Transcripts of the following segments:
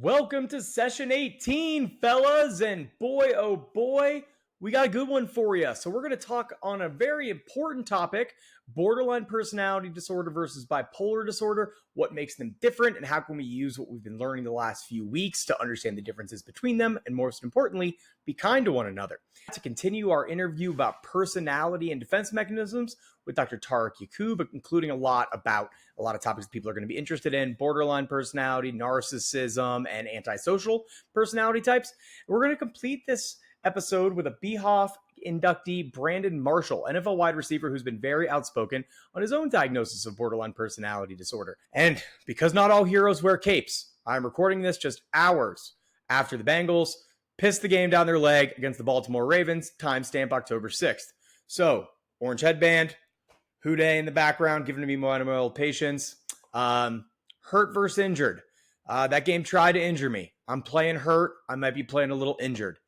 Welcome to session 18, fellas, and boy, oh boy, we got a good one for you. So we're going to talk on a very important topic, borderline personality disorder versus bipolar disorder, what makes them different, and how can we use what we've been learning the last few weeks to understand the differences between them, and most importantly, be kind to one another. To continue our interview about personality and defense mechanisms with Dr. Tareq Yaqub, including a lot of topics people are going to be interested in: borderline personality, narcissism, and antisocial personality types. We're going to complete this episode with a BHoF inductee, Brandon Marshall, NFL wide receiver who's been very outspoken on his own diagnosis of borderline personality disorder. And because not all heroes wear capes, I'm recording this just hours after the Bengals pissed the game down their leg against the Baltimore Ravens, timestamp October 6th. So, orange headband, Houday in the background, giving me my old patience. Hurt versus injured. That game tried to injure me. I'm playing hurt. I might be playing a little injured.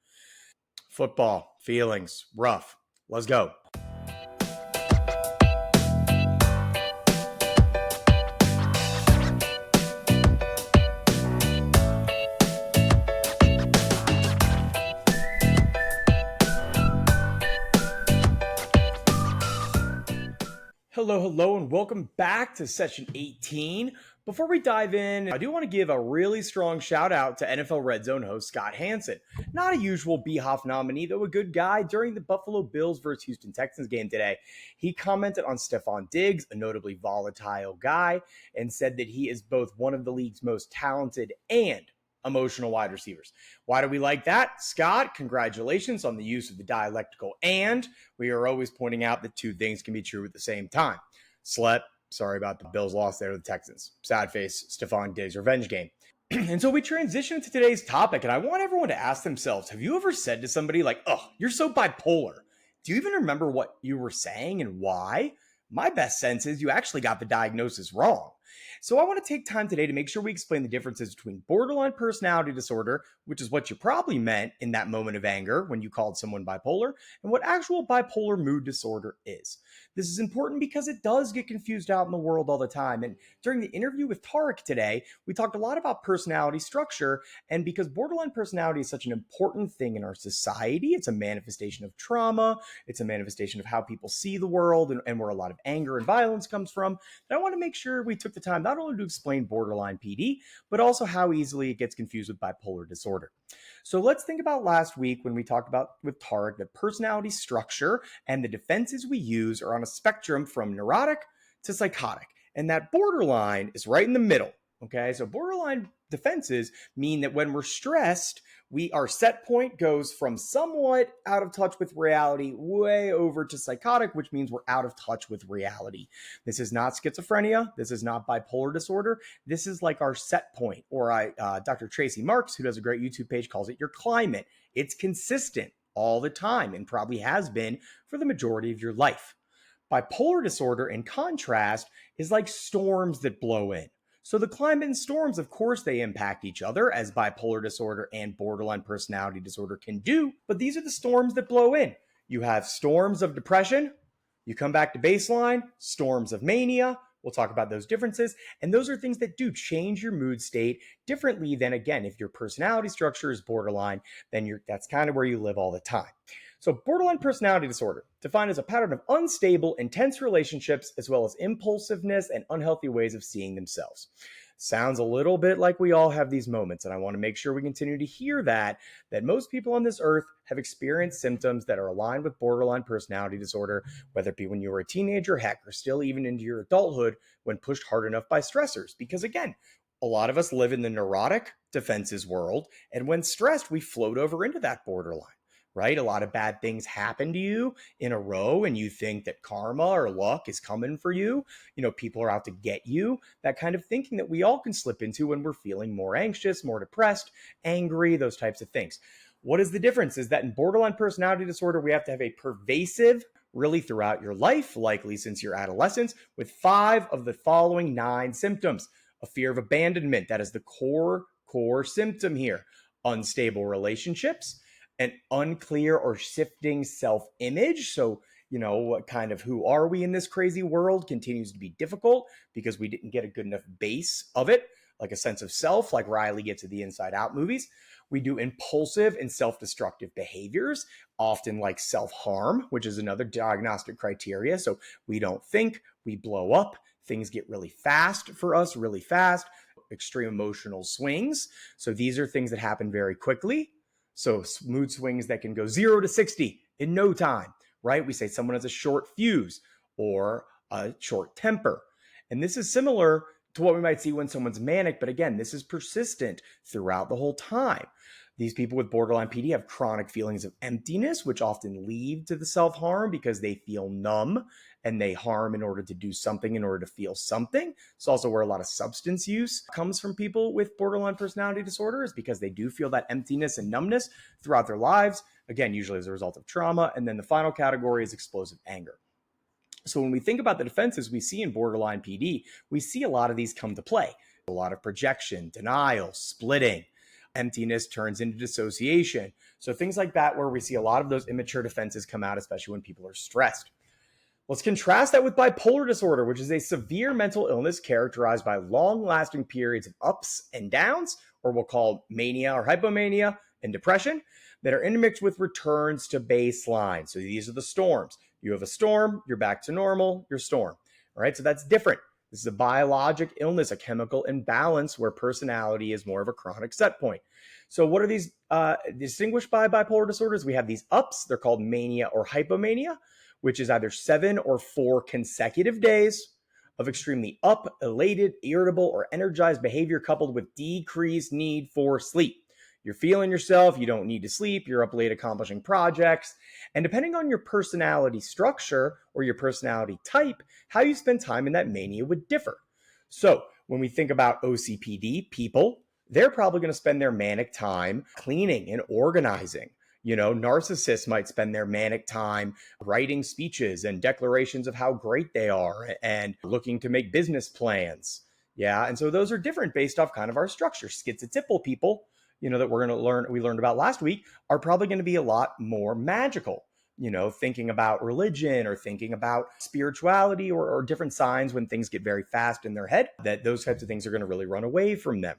Football, feelings, rough. Let's go. Hello, and welcome back to session 18. Before we dive in, I do want to give a really strong shout out to NFL Red Zone host Scott Hanson. Not a usual BHoF nominee, though a good guy. During the Buffalo Bills versus Houston Texans game today, he commented on Stefon Diggs, a notably volatile guy, and said that he is both one of the league's most talented and emotional wide receivers. Why do we like that? Scott, congratulations on the use of the dialectical and. We are always pointing out that two things can be true at the same time. Slept. Sorry about the Bills loss there to the Texans. Sad face, Stefon Diggs revenge game. And so we transition to today's topic, and I want everyone to ask themselves, have you ever said to somebody like, oh, you're so bipolar? Do you even remember what you were saying and why? My best sense is you actually got the diagnosis wrong. So I want to take time today to make sure we explain the differences between borderline personality disorder, which is what you probably meant in that moment of anger when you called someone bipolar, and what actual bipolar mood disorder is. This is important because it does get confused out in the world all the time. And during the interview with Tareq today, we talked a lot about personality structure. And because borderline personality is such an important thing in our society, it's a manifestation of trauma, it's a manifestation of how people see the world and where a lot of anger and violence comes from. And I want to make sure we took the time not only to explain borderline PD, but also how easily it gets confused with bipolar disorder. So let's think about last week when we talked about with Tareq that personality structure and the defenses we use are on a spectrum from neurotic to psychotic. And that borderline is right in the middle. Okay, so borderline defenses mean that when we're stressed, our set point goes from somewhat out of touch with reality way over to psychotic, which means we're out of touch with reality. This is not schizophrenia. This is not bipolar disorder. This is like our set point, or Dr. Tracy Marks, who does a great YouTube page, calls it your climate. It's consistent all the time and probably has been for the majority of your life. Bipolar disorder, in contrast, is like storms that blow in. So the climate and storms, of course, they impact each other, as bipolar disorder and borderline personality disorder can do, but these are the storms that blow in. You have storms of depression, you come back to baseline, storms of mania. We'll talk about those differences, and those are things that do change your mood state differently than, again, if your personality structure is borderline, then that's kind of where you live all the time. So borderline personality disorder, defined as a pattern of unstable, intense relationships, as well as impulsiveness and unhealthy ways of seeing themselves. Sounds a little bit like we all have these moments, and I want to make sure we continue to hear that most people on this earth have experienced symptoms that are aligned with borderline personality disorder, whether it be when you were a teenager, heck, or still even into your adulthood when pushed hard enough by stressors. Because again, a lot of us live in the neurotic defenses world, and when stressed, we float over into that borderline. Right? A lot of bad things happen to you in a row and you think that karma or luck is coming for you. People are out to get you. That kind of thinking that we all can slip into when we're feeling more anxious, more depressed, angry, those types of things. What is the difference is that in borderline personality disorder, we have to have a pervasive, really throughout your life, likely since your adolescence, with 5 of the following 9 symptoms. A fear of abandonment, that is the core symptom here. Unstable relationships, an unclear or shifting self-image. So, what kind of who are we in this crazy world continues to be difficult because we didn't get a good enough base of it. like a sense of self, like Riley gets at the Inside Out movies. We do impulsive and self-destructive behaviors, often like self-harm, which is another diagnostic criteria. So we don't think, we blow up, things get really fast for us, really fast, extreme emotional swings. So these are things that happen very quickly. So mood swings that can go 0 to 60 in no time, right? We say someone has a short fuse or a short temper. And this is similar to what we might see when someone's manic, but again, this is persistent throughout the whole time. These people with borderline PD have chronic feelings of emptiness, which often lead to the self-harm because they feel numb and they harm in order to do something, in order to feel something. It's also where a lot of substance use comes from people with borderline personality disorder, is because they do feel that emptiness and numbness throughout their lives, again, usually as a result of trauma. And then the final category is explosive anger. So when we think about the defenses we see in borderline PD, we see a lot of these come to play. A lot of projection, denial, splitting. Emptiness turns into dissociation. So things like that, where we see a lot of those immature defenses come out, especially when people are stressed. Let's contrast that with bipolar disorder, which is a severe mental illness characterized by long-lasting periods of ups and downs, or we'll call mania or hypomania, and depression, that are intermixed with returns to baseline. So these are the storms. You have a storm, you're back to normal, your storm. All right, so that's different. This is a biologic illness, a chemical imbalance where personality is more of a chronic set point. So what are these distinguished by bipolar disorders? We have these ups, they're called mania or hypomania, which is either 7 or 4 consecutive days of extremely up, elated, irritable, or energized behavior coupled with decreased need for sleep. You're feeling yourself, you don't need to sleep, you're up late accomplishing projects. And depending on your personality structure or your personality type, how you spend time in that mania would differ. So when we think about OCPD people, they're probably going to spend their manic time cleaning and organizing. You know, narcissists might spend their manic time writing speeches and declarations of how great they are and looking to make business plans. Yeah, and so those are different based off kind of our structure. Schizotypal people, you know, that we learned about last week, are probably going to be a lot more magical, you know, thinking about religion or thinking about spirituality or different signs when things get very fast in their head, that those types of things are going to really run away from them.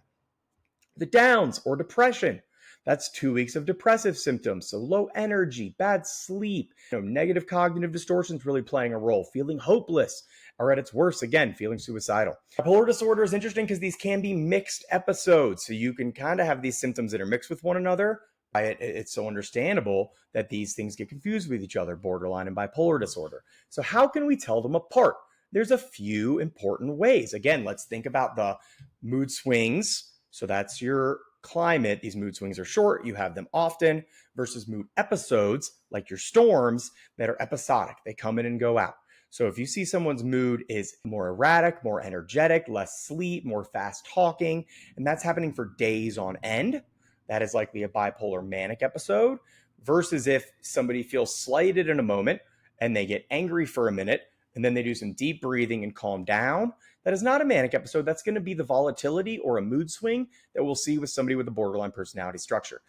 The downs or depression, that's 2 weeks of depressive symptoms. So low energy, bad sleep, negative cognitive distortions really playing a role, feeling hopeless, or at its worst, again, feeling suicidal. Bipolar disorder is interesting because these can be mixed episodes. So you can kind of have these symptoms that are mixed with one another. It's so understandable that these things get confused with each other, borderline and bipolar disorder. So how can we tell them apart? There's a few important ways. Again, let's think about the mood swings. So that's your climate. These mood swings are short, you have them often, versus mood episodes like your storms that are episodic. They come in and go out. So if you see someone's mood is more erratic, more energetic, less sleep, more fast talking, and that's happening for days on end, that is likely a bipolar manic episode, versus if somebody feels slighted in a moment and they get angry for a minute and then they do some deep breathing and calm down. That is not a manic episode. That's going to be the volatility or a mood swing that we'll see with somebody with a borderline personality structure.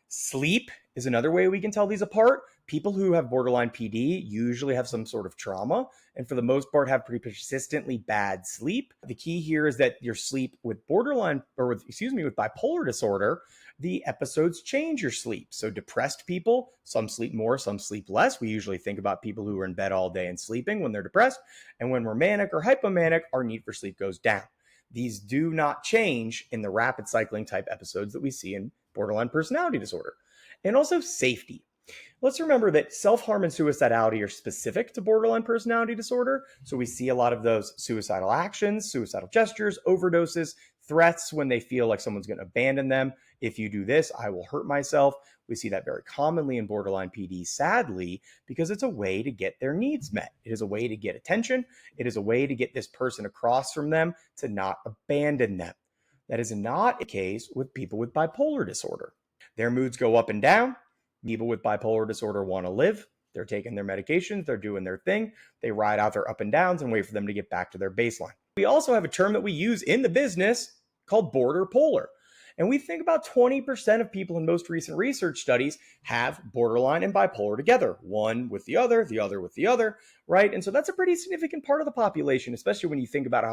Sleep is another way we can tell these apart. People who have borderline PD usually have some sort of trauma and for the most part have pretty persistently bad sleep. The key here is that your sleep with with bipolar disorder, the episodes change your sleep. So depressed people, some sleep more, some sleep less. We usually think about people who are in bed all day and sleeping when they're depressed. And when we're manic or hypomanic, our need for sleep goes down. These do not change in the rapid cycling type episodes that we see in borderline personality disorder. And also safety. Let's remember that self-harm and suicidality are specific to borderline personality disorder. So we see a lot of those suicidal actions, suicidal gestures, overdoses, threats when they feel like someone's going to abandon them. If you do this, I will hurt myself. We see that very commonly in borderline PD, sadly, because it's a way to get their needs met. It is a way to get attention. It is a way to get this person across from them to not abandon them. That is not the case with people with bipolar disorder. Their moods go up and down. People with bipolar disorder want to live. They're taking their medications. They're doing their thing. They ride out their up and downs and wait for them to get back to their baseline. We also have a term that we use in the business called border polar. And we think about 20% of people in most recent research studies have borderline and bipolar together, one with the other with the other, right? And so that's a pretty significant part of the population, especially when you think about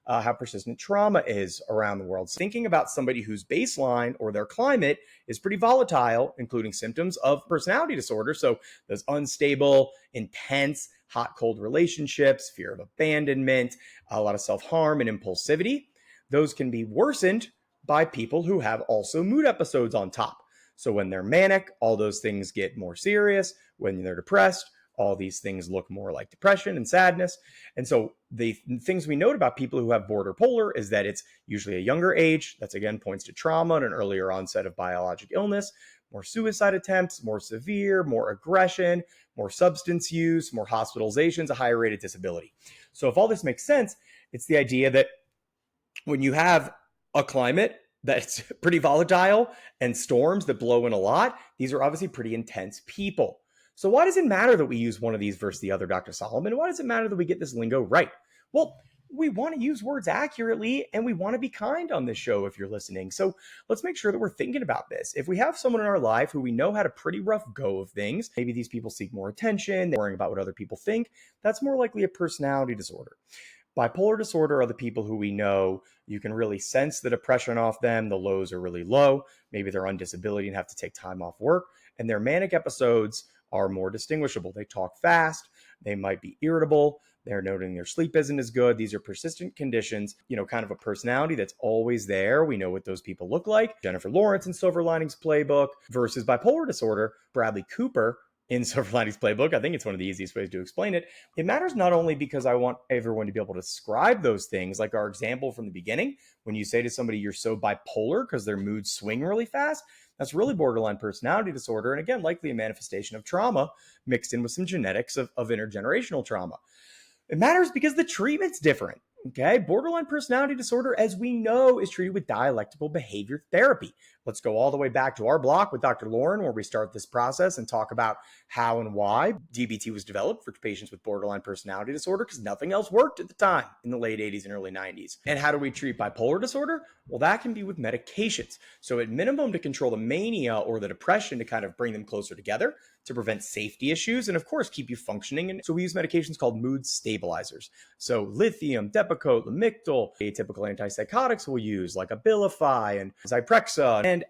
how persistent trauma is around the world. So thinking about somebody whose baseline or their climate is pretty volatile, including symptoms of personality disorder. So those unstable, intense, hot, cold relationships, fear of abandonment, a lot of self-harm and impulsivity, those can be worsened by people who have also mood episodes on top. So when they're manic, all those things get more serious. When they're depressed, all these things look more like depression and sadness. And so the things we note about people who have border polar is that it's usually a younger age. That's again points to trauma and an earlier onset of biologic illness, more suicide attempts, more severe, more aggression, more substance use, more hospitalizations, a higher rate of disability. So if all this makes sense, it's the idea that when you have a climate that's pretty volatile and storms that blow in a lot, these are obviously pretty intense people. So why does it matter that we use one of these versus the other, Dr. Solomon? Why does it matter that we get this lingo right? Well, we want to use words accurately and we want to be kind on this show if you're listening. So let's make sure that we're thinking about this. If we have someone in our life who we know had a pretty rough go of things, maybe these people seek more attention, they're worrying about what other people think, that's more likely a personality disorder. Bipolar disorder are the people who we know you can really sense the depression off them. The lows are really low. Maybe they're on disability and have to take time off work. And their manic episodes are more distinguishable. They talk fast. They might be irritable. They're noting their sleep isn't as good. These are persistent conditions, kind of a personality that's always there. We know what those people look like. Jennifer Lawrence in Silver Linings Playbook versus bipolar disorder, Bradley Cooper in Silver Linings Playbook. I think it's one of the easiest ways to explain it. It matters not only because I want everyone to be able to describe those things, like our example from the beginning, when you say to somebody you're so bipolar because their moods swing really fast, that's really borderline personality disorder. And again, likely a manifestation of trauma mixed in with some genetics of intergenerational trauma. It matters because the treatment's different. Okay, borderline personality disorder, as we know, is treated with dialectical behavior therapy. Let's go all the way back to our block with Dr. Lauren, where we start this process and talk about how and why DBT was developed for patients with borderline personality disorder, because nothing else worked at the time in the late 80s and early 90s. And how do we treat bipolar disorder? Well, that can be with medications. So at minimum, to control the mania or the depression, to kind of bring them closer together, to prevent safety issues, and of course, keep you functioning. And so we use medications called mood stabilizers. So lithium, Depakote, Lamictal, atypical antipsychotics we'll use like Abilify and Zyprexa. And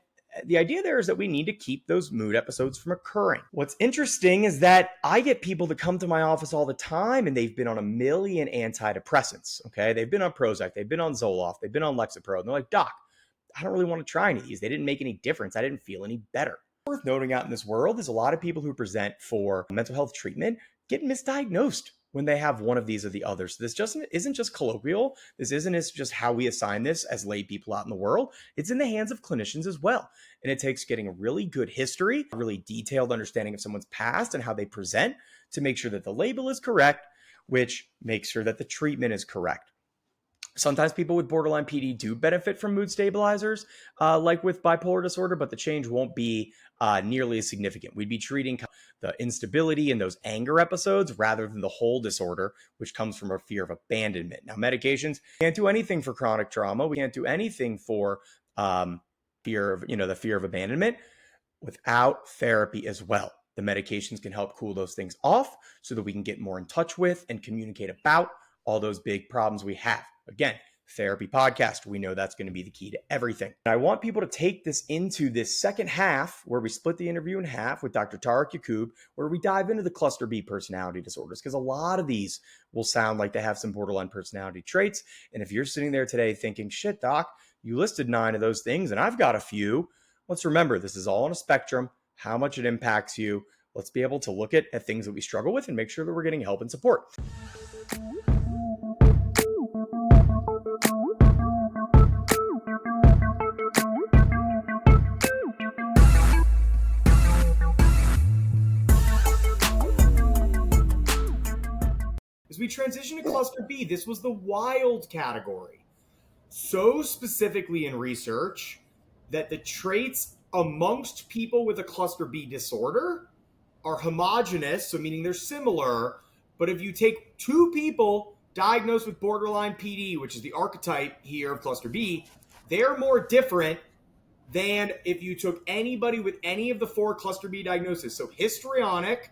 the idea there is that we need to keep those mood episodes from occurring. What's interesting is that I get people that come to my office all the time and they've been on a million antidepressants, okay? They've been on Prozac, they've been on Zoloft, they've been on Lexapro, and they're like, Doc, I don't really want to try any of these. They didn't make any difference. I didn't feel any better. Worth noting out in this world is a lot of people who present for mental health treatment get misdiagnosed when they have one of these or the other. So this just isn't just colloquial. This isn't just how we assign this as lay people out in the world. It's in the hands of clinicians as well. And it takes getting a really good history, a really detailed understanding of someone's past and how they present to make sure that the label is correct, which makes sure that the treatment is correct. Sometimes people with borderline PD do benefit from mood stabilizers, like with bipolar disorder, but the change won't be nearly as significant. We'd be treating the instability and those anger episodes rather than the whole disorder, which comes from a fear of abandonment. Now, medications can't do anything for chronic trauma. We can't do anything for the fear of abandonment without therapy as well. The medications can help cool those things off so that we can get more in touch with and communicate about all those big problems we have. Again, therapy podcast. We know that's going to be the key to everything. And I want people to take this into this second half where we split the interview in half with Dr. Tareq Yaqub, where we dive into the cluster B personality disorders, because a lot of these will sound like they have some borderline personality traits. And if you're sitting there today thinking, shit, doc, you listed 9 of those things and I've got a few. Let's remember, this is all on a spectrum, how much it impacts you. Let's be able to look at things that we struggle with and make sure that we're getting help and support. As we transition to cluster B, this was the wild category. So specifically in research that the traits amongst people with a cluster B disorder are homogeneous, so meaning they're similar. But if you take 2 people diagnosed with borderline PD, which is the archetype here of cluster B, they're more different than if you took anybody with any of the 4 cluster B diagnoses. So histrionic,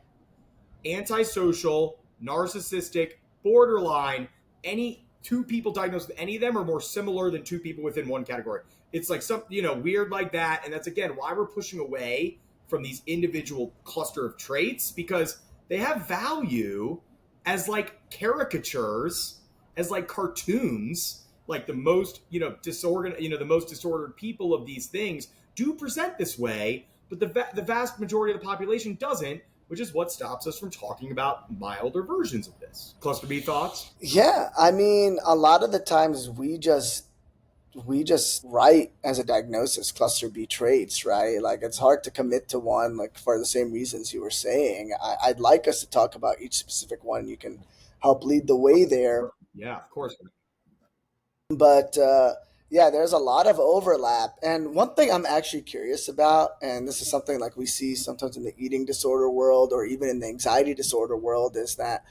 antisocial, narcissistic, borderline, any 2 people diagnosed with any of them are more similar than 2 people within one category. It's like some, weird like that. And that's, again, why we're pushing away from these individual cluster of traits, because they have value as like caricatures, as like cartoons, like the most, the most disordered people of these things do present this way, but the vast majority of the population doesn't, which is what stops us from talking about milder versions of this. Cluster B thoughts? Yeah, I mean, a lot of the times we just write as a diagnosis cluster B traits, right? Like it's hard to commit to one, like for the same reasons you were saying. I'd like us to talk about each specific one. You can help lead the way there. Yeah, of course. But yeah, there's a lot of overlap. And one thing I'm actually curious about, and this is something like we see sometimes in the eating disorder world or even in the anxiety disorder world, is that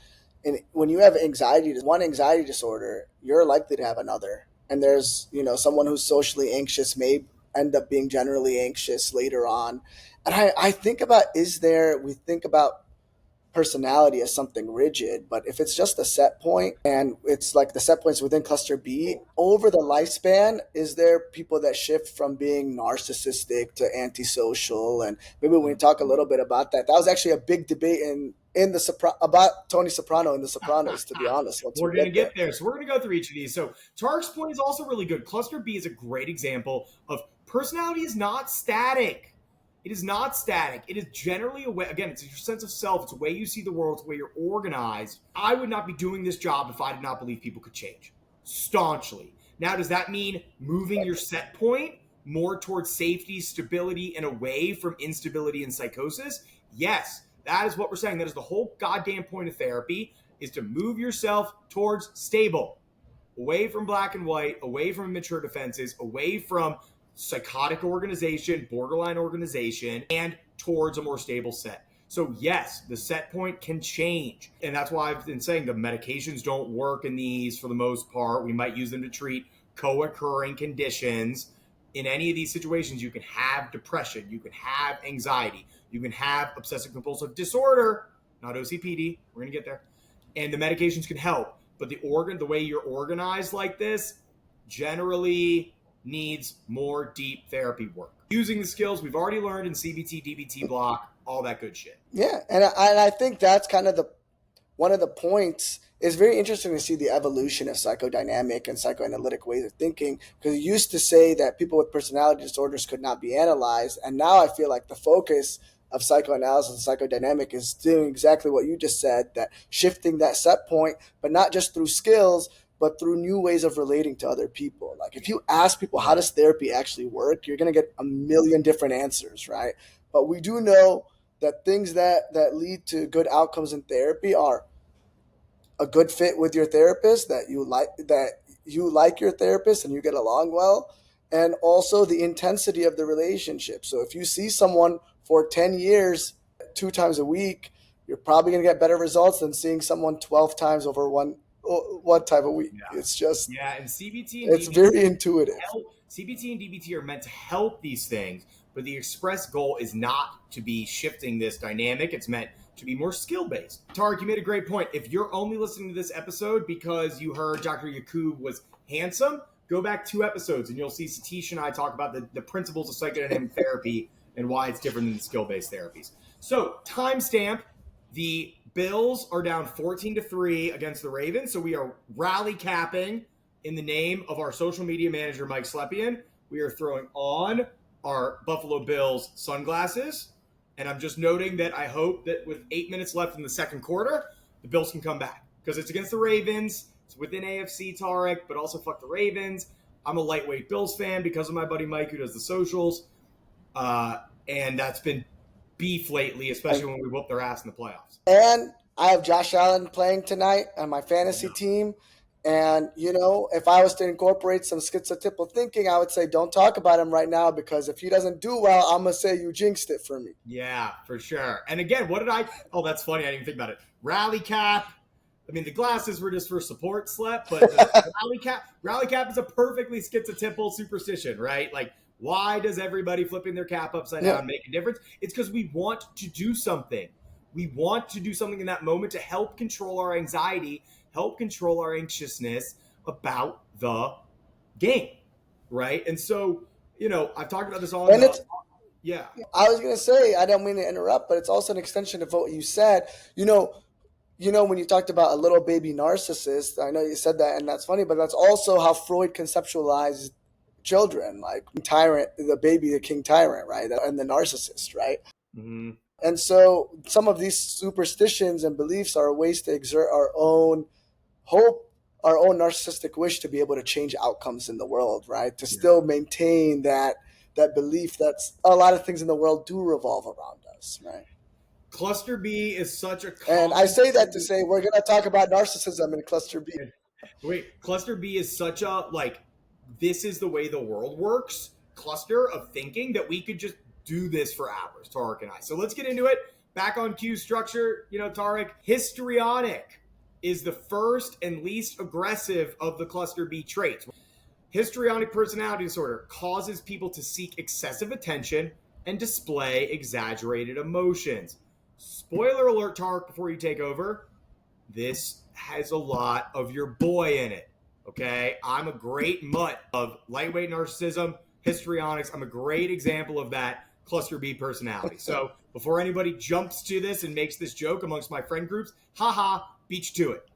when you have one anxiety disorder, you're likely to have another. And there's, someone who's socially anxious may end up being generally anxious later on. And I think about, we think about personality as something rigid, but if it's just a set point and it's like the set points within cluster B over the lifespan, is there people that shift from being narcissistic to antisocial? And maybe we can talk a little bit about that. That was actually a big debate about Tony Soprano in The Sopranos, to be honest. We're going to get there. So we're going to go through each of these. So Tareq's point is also really good. Cluster B is a great example of personality is not static. It is not static. It is generally a way, again, it's your sense of self. It's the way you see the world. It's the way you're organized. I would not be doing this job if I did not believe people could change. Staunchly. Now, does that mean moving your set point more towards safety, stability, and away from instability and psychosis? Yes, that is what we're saying. That is the whole goddamn point of therapy, is to move yourself towards stable. Away from black and white, away from immature defenses, away from psychotic organization, borderline organization, and towards a more stable set. So yes, the set point can change. And that's why I've been saying the medications don't work in these for the most part. We might use them to treat co-occurring conditions. In any of these situations, you can have depression, you can have anxiety, you can have obsessive compulsive disorder, not OCPD, we're going to get there. And the medications can help. But the way you're organized like this generally needs more deep therapy work. Using the skills we've already learned in CBT, DBT block, all that good shit. Yeah, and I think that's kind of one of the points. It's very interesting to see the evolution of psychodynamic and psychoanalytic ways of thinking, because it used to say that people with personality disorders could not be analyzed, and now I feel like the focus of psychoanalysis and psychodynamic is doing exactly what you just said, that shifting that set point, but not just through skills, but through new ways of relating to other people. Like if you ask people, how does therapy actually work? You're going to get a million different answers, right? But we do know that things that lead to good outcomes in therapy are a good fit with your therapist, that you like your therapist and you get along well, and also the intensity of the relationship. So if you see someone for 10 years, 2 times a week, you're probably going to get better results than seeing someone 12 times over one time a week. Yeah. It's just, and CBT and it's DBT very intuitive. CBT and DBT are meant to help these things, but the express goal is not to be shifting this dynamic. It's meant to be more skill-based. Tareq, you made a great point. If you're only listening to this episode because you heard Dr. Yaqub was handsome, go back 2 episodes and you'll see Satish and I talk about the principles of psychodynamic therapy and why it's different than the skill-based therapies. So, timestamp, the Bills are down 14-3 against the Ravens, so we are rally capping in the name of our social media manager, Mike Slepian. We are throwing on our Buffalo Bills sunglasses, and I'm just noting that I hope that with 8 minutes left in the second quarter, the Bills can come back, because it's against the Ravens. It's within AFC, Tareq, but also fuck the Ravens. I'm a lightweight Bills fan because of my buddy Mike, who does the socials, and that's been beef lately, especially when we whoop their ass in the playoffs. And I have Josh Allen playing tonight on my fantasy team. And, if I was to incorporate some schizotypal thinking, I would say don't talk about him right now, because if he doesn't do well, I'm going to say you jinxed it for me. Yeah, for sure. And again, what did that's funny. I didn't even think about it. Rally cap. I mean, the glasses were just for support, Slep, but the rally cap is a perfectly schizotypal superstition, right? Like, Why does everybody flipping their cap upside down make a difference? It's because we want to do something. We want to do something in that moment to help control our anxiety, help control our anxiousness about the game, right? And so, I've talked about this on And it's, yeah. I was going to say, I don't mean to interrupt, but it's also an extension of what you said. When you talked about a little baby narcissist, I know you said that, and that's funny, but that's also how Freud conceptualized children, like tyrant, the baby, the king tyrant, right? And the narcissist, right? Mm-hmm. And so some of these superstitions and beliefs are ways to exert our own hope, our own narcissistic wish to be able to change outcomes in the world, right? To still maintain that belief that a lot of things in the world do revolve around us, right? Cluster B is such a And I say that to say we're going to talk about narcissism in Cluster B. Wait, Cluster B is such a, this is the way the world works cluster of thinking that we could just do this for hours, Tareq and I. So let's get into it. Back on cue structure, Tareq, histrionic is the first and least aggressive of the Cluster B traits. Histrionic personality disorder causes people to seek excessive attention and display exaggerated emotions. Spoiler alert, Tareq, before you take over. This has a lot of your boy in it, okay? I'm a great mutt of lightweight narcissism, histrionics. I'm a great example of that Cluster B personality. So before anybody jumps to this and makes this joke amongst my friend groups, haha, beat you to it,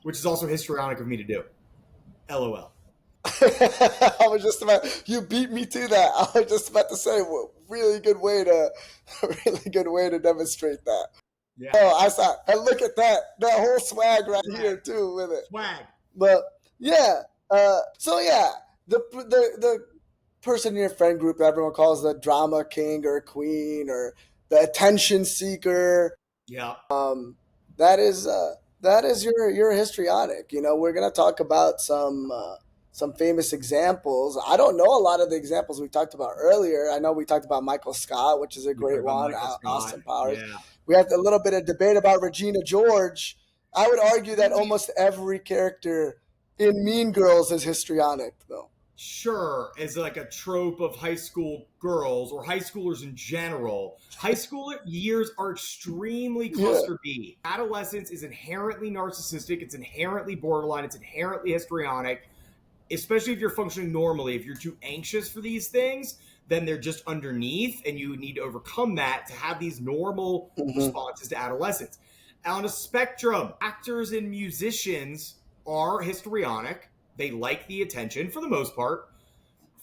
which is also histrionic of me to do. LOL. You beat me to that. I was just about to say, really good way to demonstrate that. Yeah. Oh, I saw, and look at that whole swag right here too with it. Swag. But yeah, the person in your friend group that everyone calls the drama king or queen or the attention seeker. Yeah. That is your histrionic. We're gonna talk about some famous examples. I don't know a lot of the examples we talked about earlier. I know we talked about Michael Scott, which is a great one. Austin Powers. Yeah. We had a little bit of debate about Regina George. I would argue that almost every character in Mean Girls is histrionic, though. Sure, as like a trope of high school girls or high schoolers in general. High school years are extremely Cluster B. Adolescence is inherently narcissistic. It's inherently borderline. It's inherently histrionic. Especially if you're functioning normally. If you're too anxious for these things, then they're just underneath, and you need to overcome that to have these normal responses to adolescence. On a spectrum, actors and musicians are histrionic. They like the attention for the most part.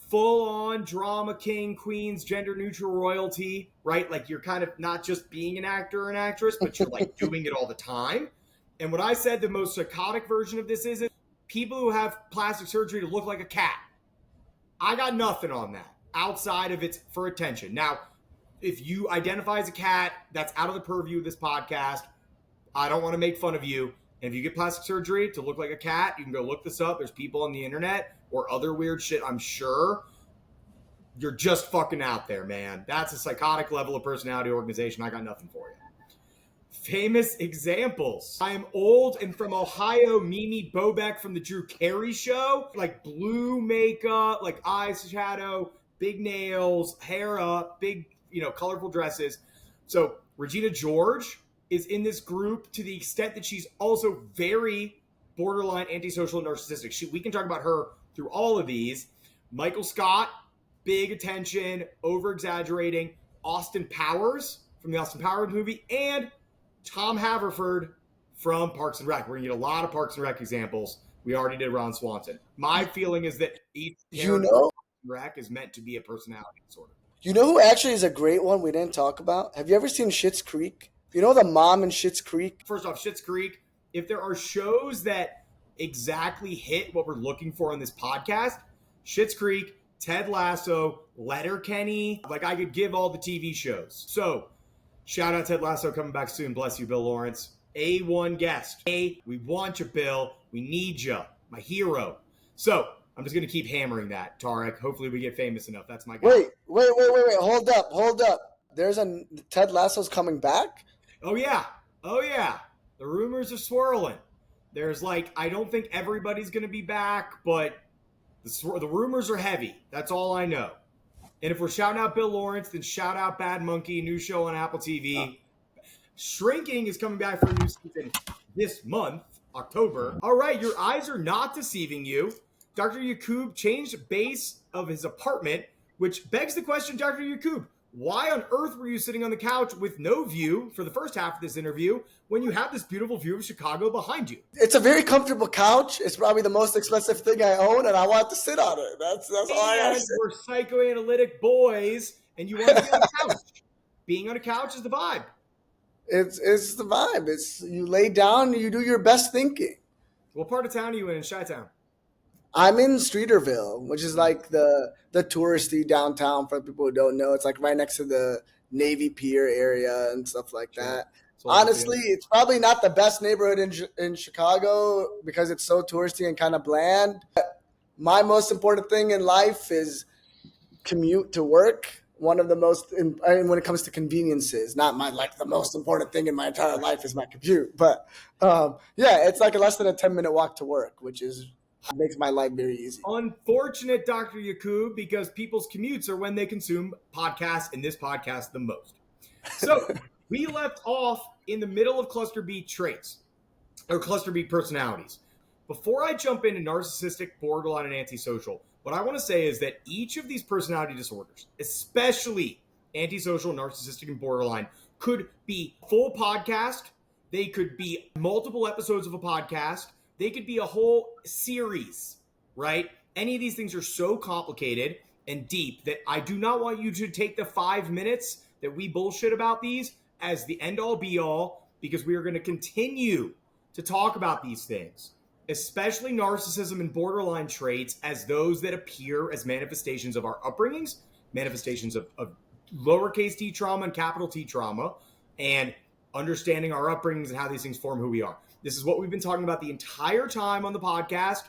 Full-on drama king, queens, gender-neutral royalty, right? Like you're kind of not just being an actor or an actress, but you're like doing it all the time. And what I said the most psychotic version of this is people who have plastic surgery to look like a cat. I got nothing on that outside of it's for attention. Now, if you identify as a cat, that's out of the purview of this podcast. I don't want to make fun of you. And if you get plastic surgery to look like a cat, you can go look this up. There's people on the internet or other weird shit, I'm sure. You're just fucking out there, man. That's a psychotic level of personality organization. I got nothing for you. Famous examples. I am old and from Ohio. Mimi Bobek from the Drew Carey Show. Like blue makeup, like eyeshadow, big nails, hair up, big, colorful dresses. So Regina George is in this group to the extent that she's also very borderline antisocial and narcissistic. We can talk about her through all of these. Michael Scott, big attention, over-exaggerating. Austin Powers from the Austin Powers movie, and Tom Haverford from Parks and Rec. We're going to get a lot of Parks and Rec examples. We already did Ron Swanson. My feeling is that each character in Parks and Rec is meant to be a personality disorder. You know who actually is a great one we didn't talk about? Have you ever seen Schitt's Creek? You know the mom in Schitt's Creek? First off, Schitt's Creek, if there are shows that exactly hit what we're looking for on this podcast, Schitt's Creek, Ted Lasso, Letterkenny, I could give all the TV shows. So, shout out Ted Lasso coming back soon. Bless you, Bill Lawrence. A1 guest. We want you, Bill. We need you. My hero. So, I'm just going to keep hammering that, Tareq. Hopefully we get famous enough. That's my guy. Wait. Hold up. There's Ted Lasso's coming back? Oh, yeah. The rumors are swirling. There's I don't think everybody's going to be back, but The rumors are heavy. That's all I know. And if we're shouting out Bill Lawrence, then shout out Bad Monkey, new show on Apple TV. Shrinking is coming back for a new season this month, October. All right, your eyes are not deceiving you. Dr. Yaqub changed base of his apartment, which begs the question, Dr. Yaqub, why on earth were you sitting on the couch with no view for the first half of this interview when you have this beautiful view of Chicago behind you? It's a very comfortable couch. It's probably the most expensive thing I own, and I want to sit on it. That's all I have to say. We're psychoanalytic boys, and you want to be on the couch. Being on a couch is the vibe. It's the vibe. It's you lay down and you do your best thinking. What part of town are you in Chi-Town? I'm in Streeterville, which is like the touristy downtown for people who don't know. It's like right next to the Navy Pier area and stuff like that. Honestly, it's probably not the best neighborhood in Chicago because it's so touristy and kind of bland. But my most important thing in life is commute to work. One of the most, when it comes to conveniences, not the most important thing in my entire life is my commute. But it's like a less than a 10-minute walk to work, which makes my life very easy. Unfortunate, Dr. Yaqub, because people's commutes are when they consume podcasts, and this podcast the most. So we left off in the middle of cluster B traits, or cluster B personalities. Before I jump into narcissistic, borderline, and antisocial, what I want to say is that each of these personality disorders, especially antisocial, narcissistic, and borderline, could be full podcast. They could be multiple episodes of a podcast. They could be a whole series, right? Any of these things are so complicated and deep that I do not want you to take the 5 minutes that we bullshit about these as the end-all be-all, because we are going to continue to talk about these things, especially narcissism and borderline traits, as those that appear as manifestations of our upbringings, manifestations of lowercase t trauma and capital T trauma, and understanding our upbringings and how these things form who we are. This is what we've been talking about the entire time on the podcast,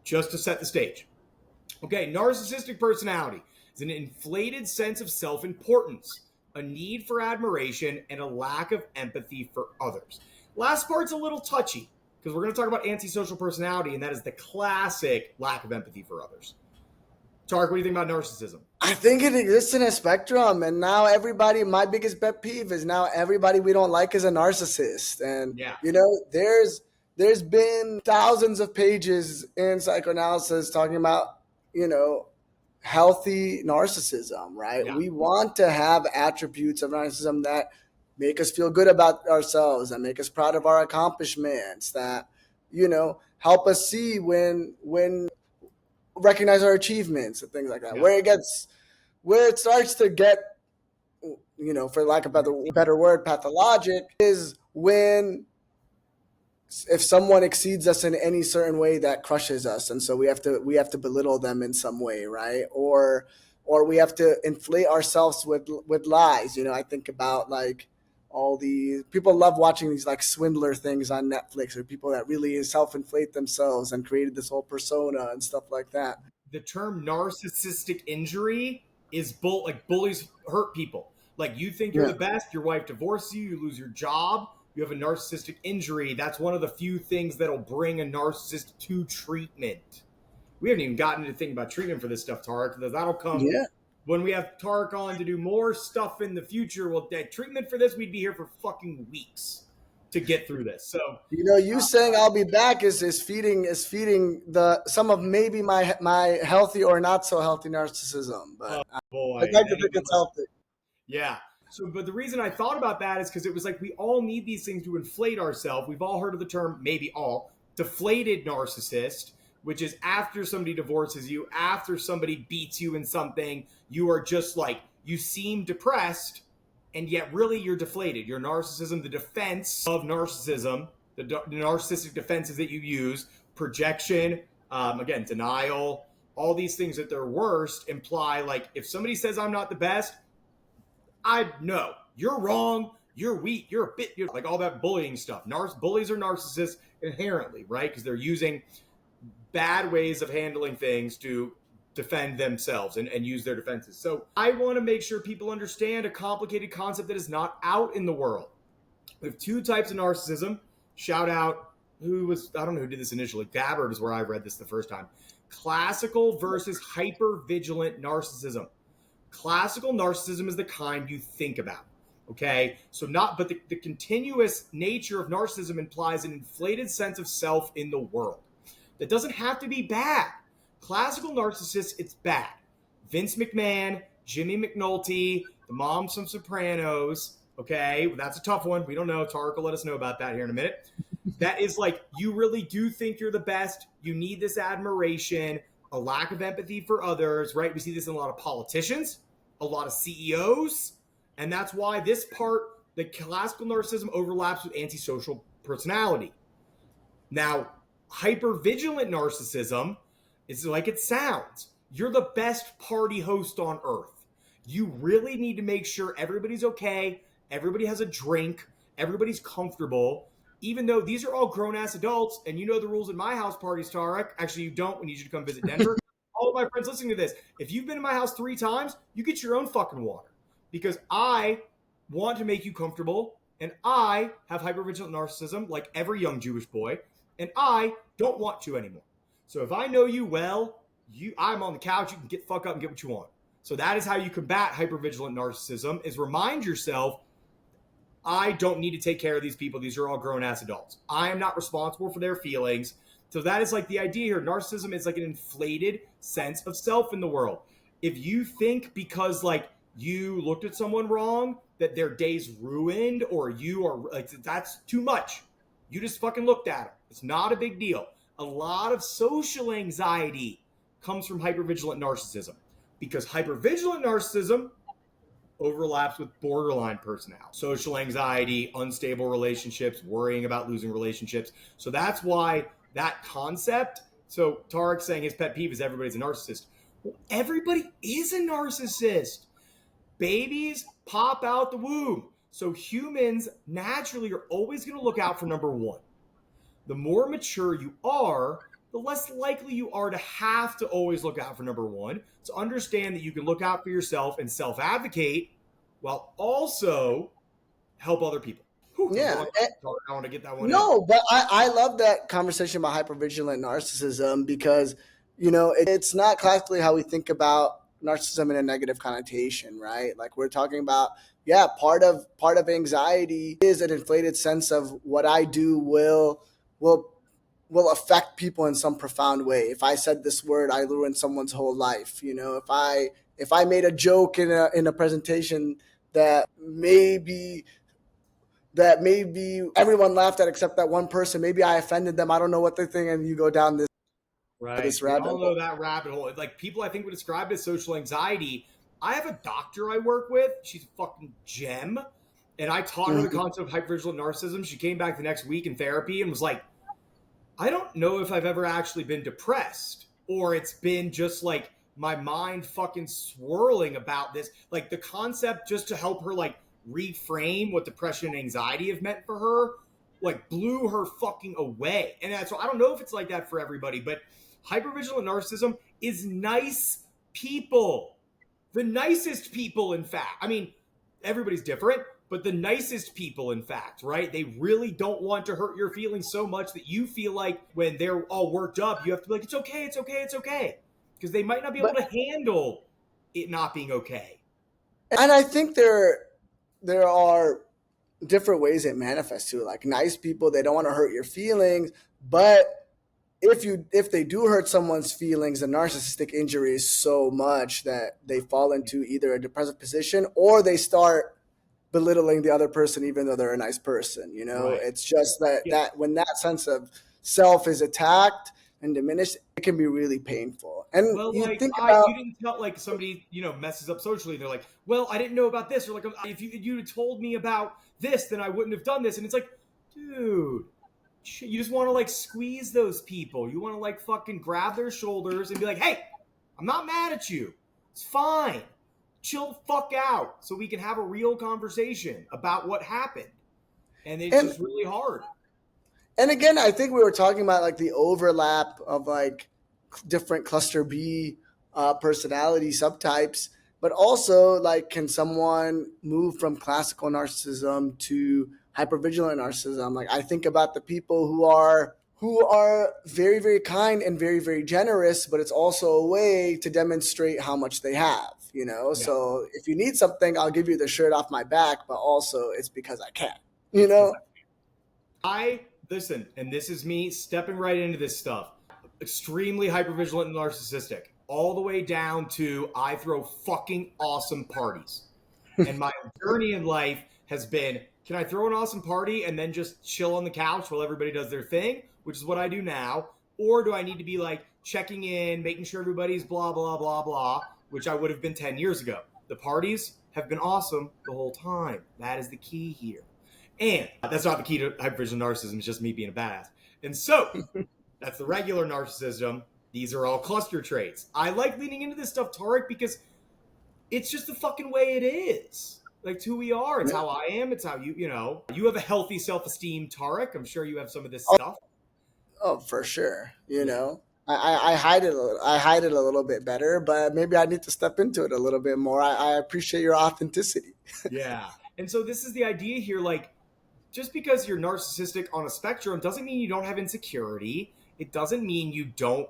just to set the stage. Okay, narcissistic personality is an inflated sense of self-importance, a need for admiration, and a lack of empathy for others. Last part's a little touchy, because we're going to talk about antisocial personality, and that is the classic lack of empathy for others. Tareq, what do you think about narcissism? I think it exists in a spectrum, and now my biggest pet peeve is now everybody we don't like is a narcissist. And, there's been thousands of pages in psychoanalysis talking about, healthy narcissism, right? Yeah. We want to have attributes of narcissism that make us feel good about ourselves, that make us proud of our accomplishments, that, help us see when recognize our achievements and things like that. Yeah. Where it starts to get, for lack of a better word, pathologic, is if someone exceeds us in any certain way that crushes us, and so we have to belittle them in some way, right? Or we have to inflate ourselves with lies. I think about like all the people love watching these like swindler things on Netflix, or people that really self-inflate themselves and created this whole persona and stuff like that. The term narcissistic injury is bullies hurt people. Like, you think you're the best, your wife divorces you lose your job, you have a narcissistic injury. That's one of the few things that'll bring a narcissist to treatment. We haven't even gotten to think about treatment for this stuff, Tareq. That'll come when we have Tareq on to do more stuff in the future. Well, treatment for this, we'd be here for fucking weeks to get through this. So you saying I'll be back is feeding some of maybe my healthy or not so healthy narcissism. But I'd like to think it's healthy. Yeah. So, but the reason I thought about that is because it was like we all need these things to inflate ourselves. We've all heard of the term, maybe all, deflated narcissist, which is after somebody divorces you, after somebody beats you in something, you are just like, you seem depressed, and yet really you're deflated. Your narcissism, the defense of narcissism, the narcissistic defenses that you use, projection, again, denial, all these things at their worst imply like, if somebody says I'm not the best, I know you're wrong, you're weak, you're like all that bullying stuff. Bullies are narcissists inherently, right? Because they're using bad ways of handling things to defend themselves and use their defenses. So I want to make sure people understand a complicated concept that is not out in the world. We have two types of narcissism. Shout out, I don't know who did this initially. Gabbard is where I read this the first time. Classical versus hypervigilant narcissism. Classical narcissism is the kind you think about. Okay, so but the continuous nature of narcissism implies an inflated sense of self in the world. That doesn't have to be bad. Classical narcissists, it's bad. Vince McMahon, Jimmy McNulty, the moms from Sopranos. Okay, well, that's a tough one. We don't know. Tareq will let us know about that here in a minute. That is like, you really do think you're the best. You need this admiration, a lack of empathy for others, right? We see this in a lot of politicians, a lot of CEOs, and that's why this part, the classical narcissism, overlaps with antisocial personality. Now, hypervigilant narcissism is like it sounds. You're the best party host on earth. You really need to make sure everybody's okay, everybody has a drink, everybody's comfortable, even though these are all grown-ass adults, and you know the rules at my house parties, Tareq. Actually, you don't. We need you to come visit Denver. All of my friends listening to this, if you've been to my house 3 times, you get your own fucking water. Because I want to make you comfortable, and I have hypervigilant narcissism, like every young Jewish boy, and I don't want to anymore. So if I know you well, I'm on the couch, you can get fuck up and get what you want. So that is how you combat hypervigilant narcissism, is remind yourself, I don't need to take care of these people. These are all grown-ass adults. I am not responsible for their feelings. So that is like the idea here. Narcissism is like an inflated sense of self in the world. If you think because like you looked at someone wrong that their day's ruined, or you are like, that's too much. You just fucking looked at them. It's not a big deal. A lot of social anxiety comes from hypervigilant narcissism, because hypervigilant narcissism overlaps with borderline personality, social anxiety, unstable relationships, worrying about losing relationships. So that's why that concept. So Tareq's saying his pet peeve is everybody's a narcissist. Well, everybody is a narcissist. Babies pop out the womb. So humans naturally are always going to look out for number one. The more mature you are, the less likely you are to have to always look out for number one. So understand that you can look out for yourself and self-advocate while also help other people. Whew, Yeah. I want to get that one. No, but I love that conversation about hypervigilant narcissism, because, you know, it's not classically how we think about narcissism in a negative connotation, right? Like we're talking about, yeah, part of anxiety is an inflated sense of what I do will affect people in some profound way. If I said this word, I ruined someone's whole life. You know, if I made a joke in a presentation that maybe everyone laughed at except that one person, maybe I offended them. I don't know what they're thinking, and you go down this This rabbit hole. We all know that rabbit hole. Like people, I think, would describe it as social anxiety. I have a doctor I work with. She's a fucking gem. And I taught her the concept of hypervigilant narcissism. She came back the next week in therapy and was like, I don't know if I've ever actually been depressed, or it's been just like my mind fucking swirling about this. Like the concept, just to help her like reframe what depression and anxiety have meant for her, like blew her fucking away. And so I don't know if it's like that for everybody, but hypervigilant narcissism is nice people. The nicest people, in fact. I mean, everybody's different, but the nicest people, in fact, right? They really don't want to hurt your feelings so much that you feel like when they're all worked up, you have to be like, it's okay, it's okay, it's okay. Because they might not be able to handle it not being okay. And I think there are different ways it manifests too. Like nice people, they don't want to hurt your feelings, but if they do hurt someone's feelings, the narcissistic injury is so much that they fall into either a depressive position or they start belittling the other person even though they're a nice person. You know, right. It's just that when that sense of self is attacked and diminished, it can be really painful. And well, you like, think about, you didn't tell, like, somebody, you know, messes up socially. They're like, well, I didn't know about this. Or like, if you had told me about this, then I wouldn't have done this. And it's like, dude, you just want to like squeeze those people. You want to like fucking grab their shoulders and be like, hey, I'm not mad at you. It's fine. Chill the fuck out so we can have a real conversation about what happened. And it's just really hard. And again, I think we were talking about like the overlap of like different cluster B personality subtypes, but also like, can someone move from classical narcissism to hypervigilant narcissism? Like I think about the people who are who are very, very kind and very, very generous, but it's also a way to demonstrate how much they have, you know? Yeah. So if you need something, I'll give you the shirt off my back, but also it's because I can, you It's because know? I listen, and this is me stepping right into this stuff. Extremely hypervigilant and narcissistic, all the way down to I throw fucking awesome parties. And my journey in life has been, can I throw an awesome party and then just chill on the couch while everybody does their thing, which is what I do now? Or do I need to be like checking in, making sure everybody's blah, blah, blah, blah, which I would have been 10 years ago. The parties have been awesome the whole time. That is the key here. And that's not the key to hypervigilant narcissism, it's just me being a badass. And so that's the regular narcissism. These are all cluster traits. I like leaning into this stuff, Tareq, because it's just the fucking way it is. Like, it's who we are. It's how I am. It's how you know. You have a healthy self-esteem, Tareq. I'm sure you have some of this stuff. Oh, for sure. You Yeah. know, I hide it. I hide it a little bit better, but maybe I need to step into it a little bit more. I appreciate your authenticity. Yeah. And so this is the idea here. Like, just because you're narcissistic on a spectrum doesn't mean you don't have insecurity. It doesn't mean you don't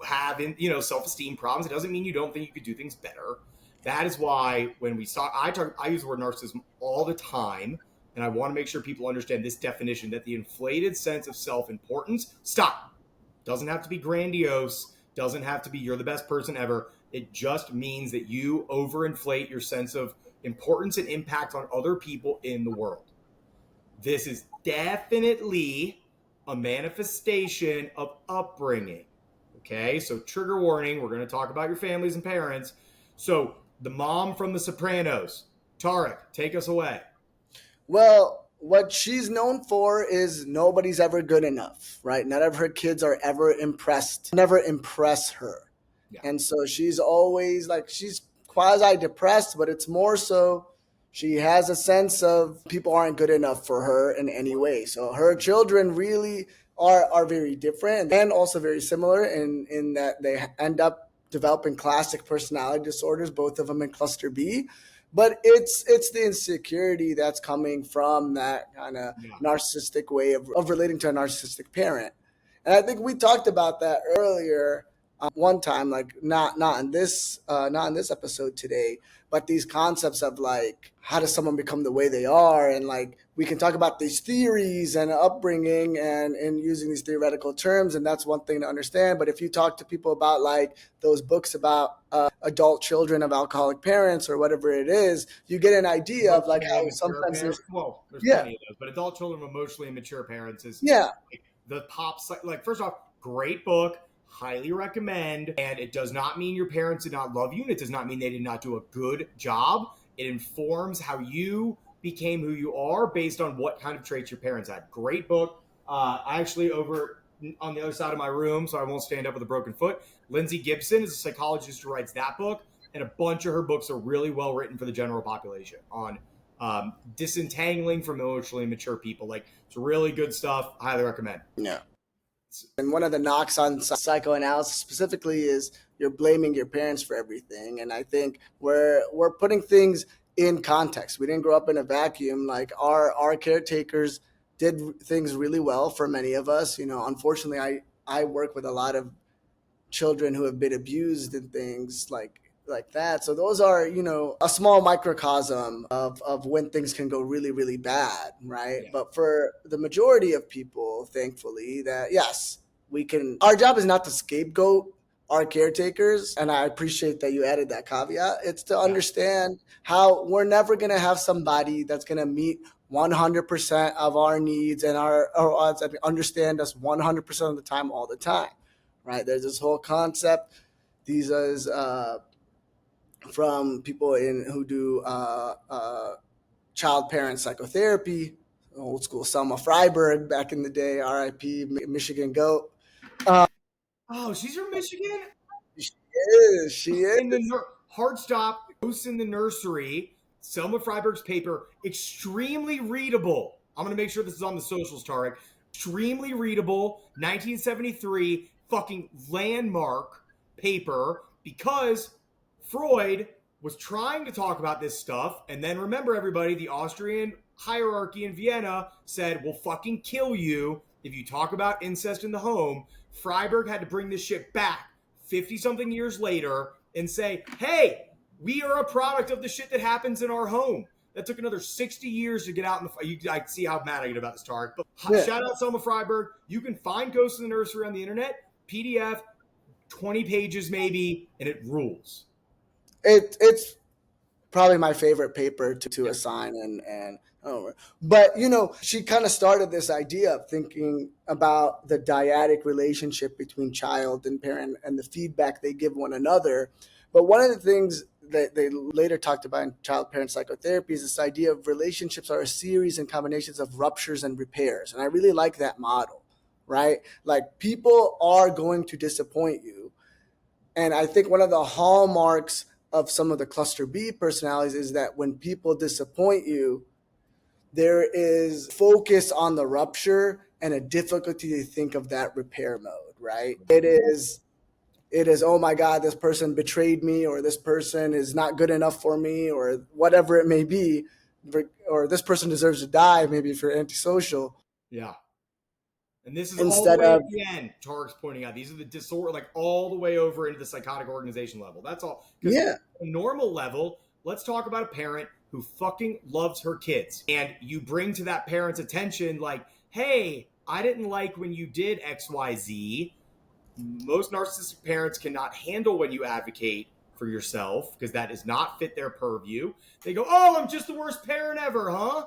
have, self-esteem problems. It doesn't mean you don't think you could do things better. That is why when we start, I use the word narcissism all the time, and I want to make sure people understand this definition: that the inflated sense of self-importance. Stop. Doesn't have to be grandiose. Doesn't have to be you're the best person ever. It just means that you overinflate your sense of importance and impact on other people in the world. This is definitely a manifestation of upbringing. Okay, so trigger warning. We're going to talk about your families and parents. So the mom from The Sopranos, Tareq, take us away. Well, what she's known for is nobody's ever good enough, right? None of her kids are ever impressed, never impress her. Yeah. And so she's always like, she's quasi depressed, but it's more so she has a sense of people aren't good enough for her in any way. So her children really are very different and also very similar in that they end up developing classic personality disorders, both of them in cluster B. But it's the insecurity that's coming from that kind of narcissistic way of relating to a narcissistic parent. And I think we talked about that earlier one time, like not in this episode today, but these concepts of like how does someone become the way they are, and like we can talk about these theories and upbringing and using these theoretical terms, and that's one thing to understand. But if you talk to people about like those books about adult children of alcoholic parents or whatever it is, you get an idea of like how sometimes there's yeah plenty of those, but adult children of emotionally immature parents is yeah the pop. Like, first off, great book, highly recommend. And it does not mean your parents did not love you, and it does not mean they did not do a good job. It informs how you became who you are based on what kind of traits your parents had. Great book. I actually, over on the other side of my room, so I won't stand up with a broken foot, Lindsay Gibson is a psychologist who writes that book, and a bunch of her books are really well written for the general population on disentangling from emotionally immature people. Like, it's really good stuff. Highly recommend. yeah. And one of the knocks on psychoanalysis specifically is you're blaming your parents for everything. And I think we're putting things in context. We didn't grow up in a vacuum. Like our caretakers did things really well for many of us. You know, unfortunately, I work with a lot of children who have been abused and things like that. So those are, you know, a small microcosm of when things can go really, really bad, right? Yeah. But for the majority of people, thankfully, that yes, we can, our job is not to scapegoat our caretakers. And I appreciate that you added that caveat. It's to understand how we're never going to have somebody that's going to meet 100% of our needs and our odds and understand us 100% of the time, all the time, right? There's this whole concept. These is from people who do child parent psychotherapy, old school Selma Freiberg back in the day, RIP, Michigan Goat. Oh, she's from Michigan? She is. In the Hard Stop, Ghosts in the Nursery, Selma Freiberg's paper, extremely readable. I'm going to make sure this is on the socials, Tareq. Extremely readable, 1973, fucking landmark paper, because Freud was trying to talk about this stuff, and then remember, everybody, the Austrian hierarchy in Vienna said, we'll fucking kill you if you talk about incest in the home, Freiberg had to bring this shit back 50 something years later and say, hey, we are a product of the shit that happens in our home. That took another 60 years to get out in the. I see how mad I get about this, Tareq. But Yeah. shout out Selma Freiberg. You can find Ghosts in the Nursery on the internet, PDF, 20 pages maybe, and it rules. It's probably my favorite paper to Yeah. assign, and I don't know. But she kind of started this idea of thinking about the dyadic relationship between child and parent and the feedback they give one another. But one of the things that they later talked about in child parent psychotherapy is this idea of relationships are a series and combinations of ruptures and repairs. And I really like that model, right? Like, people are going to disappoint you. And I think one of the hallmarks of some of the cluster B personalities is that when people disappoint you, there is focus on the rupture and a difficulty to think of that repair mode, right? It is, oh my God, this person betrayed me, or this person is not good enough for me, or whatever it may be, or this person deserves to die, maybe if you're antisocial. Yeah. And this is all the Instead way of, at the end. Tarek's pointing out these are the disorder, like all the way over into the psychotic organization level. That's all. Because yeah, a normal level, let's talk about a parent who fucking loves her kids, and you bring to that parent's attention, like, hey, I didn't like when you did XYZ. Most narcissistic parents cannot handle when you advocate for yourself because that does not fit their purview. They go, oh, I'm just the worst parent ever, huh?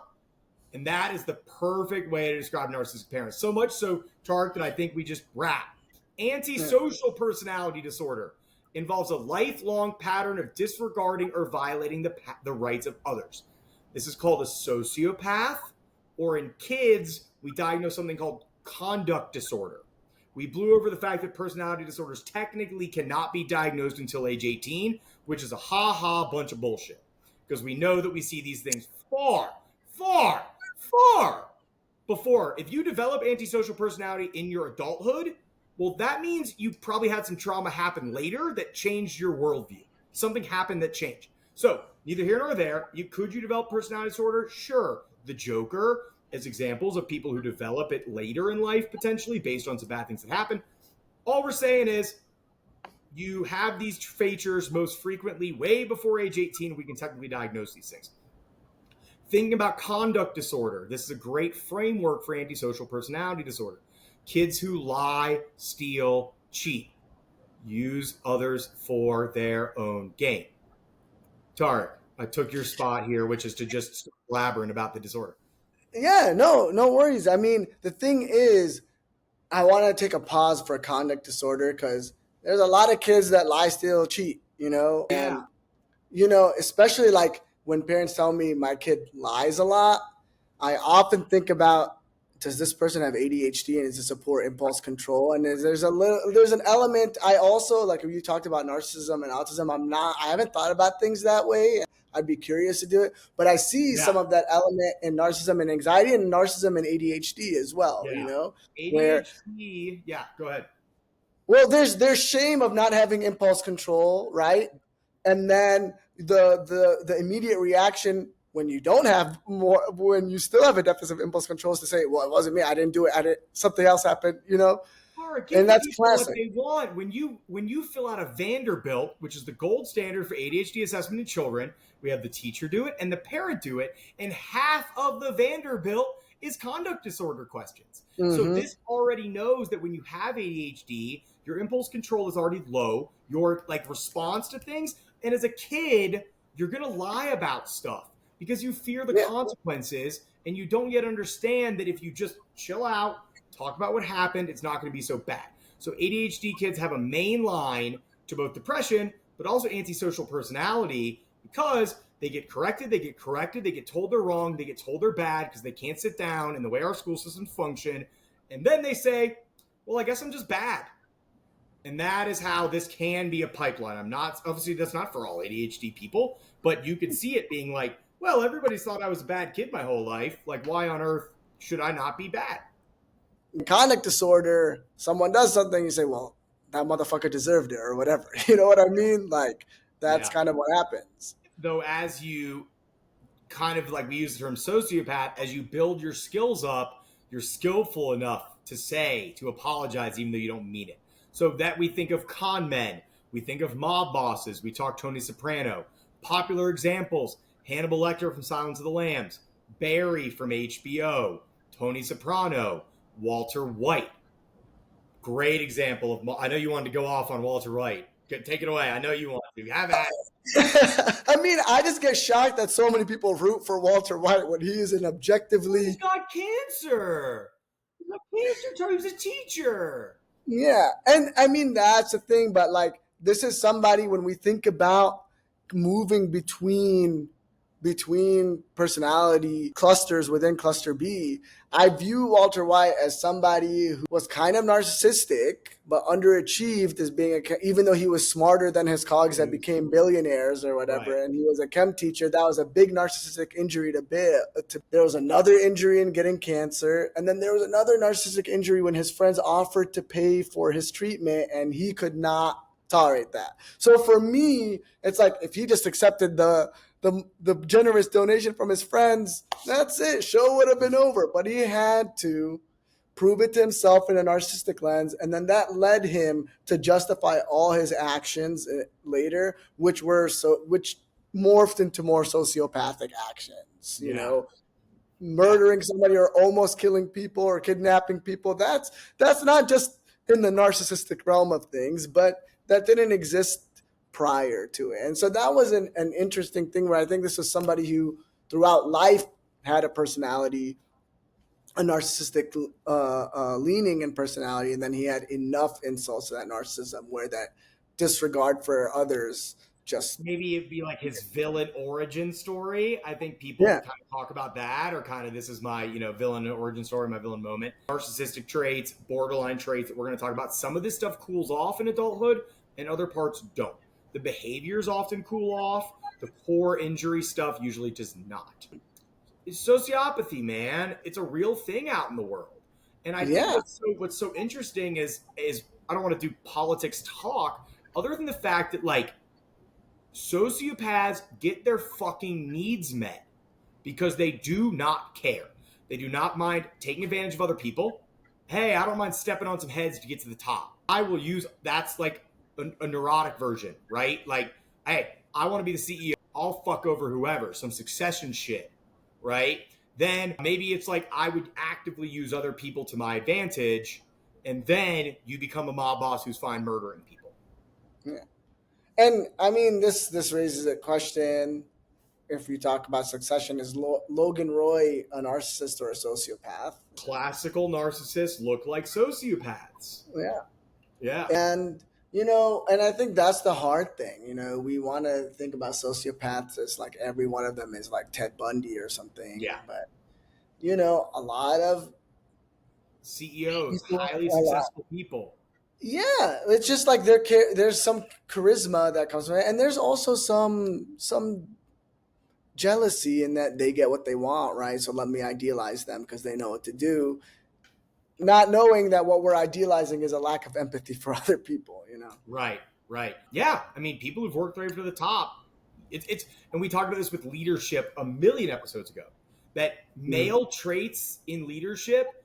And that is the perfect way to describe narcissistic parents. So much so, Tareq, that I think we just wrap. Antisocial personality disorder involves a lifelong pattern of disregarding or violating the rights of others. This is called a sociopath, or in kids, we diagnose something called conduct disorder. We blew over the fact that personality disorders technically cannot be diagnosed until age 18, which is a ha-ha bunch of bullshit. Because we know that we see these things far before. If you develop antisocial personality in your adulthood, well, that means you probably had some trauma happen later that changed your worldview. Something happened that changed. So, neither here nor there. Could you develop personality disorder? Sure. The Joker, as examples of people who develop it later in life, potentially, based on some bad things that happen. All we're saying is, you have these features most frequently way before age 18. We can technically diagnose these things. Thinking about conduct disorder, this is a great framework for antisocial personality disorder. Kids who lie, steal, cheat, use others for their own gain. Tareq, I took your spot here, which is to just start blabbering about the disorder. yeah, no worries. I mean, the thing is, I want to take a pause for conduct disorder because there's a lot of kids that lie, steal, cheat, Yeah. and especially like when parents tell me my kid lies a lot, I often think about, does this person have ADHD and is this a poor impulse control? And there's an element. I also, like, if you talked about narcissism and autism, I haven't thought about things that way. I'd be curious to do it, but I see some of that element in narcissism and anxiety, and narcissism and ADHD as well. Where ADHD, go ahead. well, there's shame of not having impulse control, right? And then the immediate reaction when you don't have more, when you still have a deficit of impulse control, is to say, well, it wasn't me, I didn't do it, something else happened, And that's classic. classic. What they want when you fill out a Vanderbilt, which is the gold standard for ADHD assessment in children, we have the teacher do it and the parent do it, and half of the Vanderbilt is conduct disorder questions. Mm-hmm. So this already knows that when you have ADHD, your impulse control is already low, your response to things, and as a kid, you're gonna lie about stuff because you fear the consequences, and you don't yet understand that if you just chill out, talk about what happened, it's not going to be so bad. So ADHD kids have a main line to both depression, but also antisocial personality, because they get corrected, they get told they're wrong, they get told they're bad because they can't sit down in the way our school systems function. And then they say, well, I guess I'm just bad. And that is how this can be a pipeline. Obviously that's not for all ADHD people, but you could see it being like, well, everybody's thought I was a bad kid my whole life. Like, why on earth should I not be bad? Conduct disorder, someone does something, you say, well, that motherfucker deserved it, or whatever. You know what I mean? Like, that's kind of what happens. Though, as you kind of, like, we use the term sociopath, as you build your skills up, You're skillful enough to apologize even though you don't mean it. So that we think of con men, we think of mob bosses, we talk Tony Soprano. Popular examples, Hannibal Lecter from Silence of the Lambs, Barry from HBO, Tony Soprano, Walter White. Great example of, I know you wanted to go off on Walter White. Take it away. I know you want to. Have at it. I mean, I just get shocked that so many people root for Walter White when he is an objectively. He's got cancer. He's got cancer until he was a teacher. Yeah. And I mean, that's the thing. But like, this is somebody, when we think about moving between personality clusters within cluster B, I view Walter White as somebody who was kind of narcissistic, but underachieved as being even though he was smarter than his colleagues that became billionaires or whatever, Right. and he was a chem teacher. That was a big narcissistic injury to there was another injury in getting cancer, and then there was another narcissistic injury when his friends offered to pay for his treatment, and he could not tolerate that. So for me, it's like if he just accepted the generous donation from his friends, that's it. Show would have been over. But he had to prove it to himself in a narcissistic lens, and then that led him to justify all his actions later, which morphed into more sociopathic actions. You know, murdering somebody or almost killing people or kidnapping people. That's not just in the narcissistic realm of things, but that didn't exist prior to it. And so that was an interesting thing where I think this was somebody who throughout life had a personality, a narcissistic leaning in personality, and then he had enough insults to that narcissism where that disregard for others just... Maybe it'd be like his villain origin story. I think people kind of talk about that, or kind of, this is my, villain origin story, my villain moment. Narcissistic traits, borderline traits that we're going to talk about. Some of this stuff cools off in adulthood and other parts don't. The behaviors often cool off. The core injury stuff usually does not. It's sociopathy, man. It's a real thing out in the world. And I think what's so interesting is I don't want to do politics talk, other than the fact that, like, sociopaths get their fucking needs met because they do not care. They do not mind taking advantage of other people. Hey, I don't mind stepping on some heads to get to the top. That's like a neurotic version, right? Like, hey, I want to be the CEO. I'll fuck over whoever, some succession shit, right? Then maybe it's like I would actively use other people to my advantage, and then you become a mob boss who's fine murdering people. Yeah. And I mean, this raises a question. If we talk about succession, is Logan Roy a narcissist or a sociopath? Classical narcissists look like sociopaths. Yeah. And and I think that's the hard thing. We want to think about sociopaths as like every one of them is like Ted Bundy or something. Yeah. But a lot of CEOs, highly successful people. Yeah, it's just like there's some charisma that comes from it, and there's also some jealousy in that they get what they want, right? So let me idealize them because they know what to do, not knowing that what we're idealizing is a lack of empathy for other people. Right. Yeah, I mean, people who've worked their way to the top. It's and we talked about this with leadership a million episodes ago. That male traits in leadership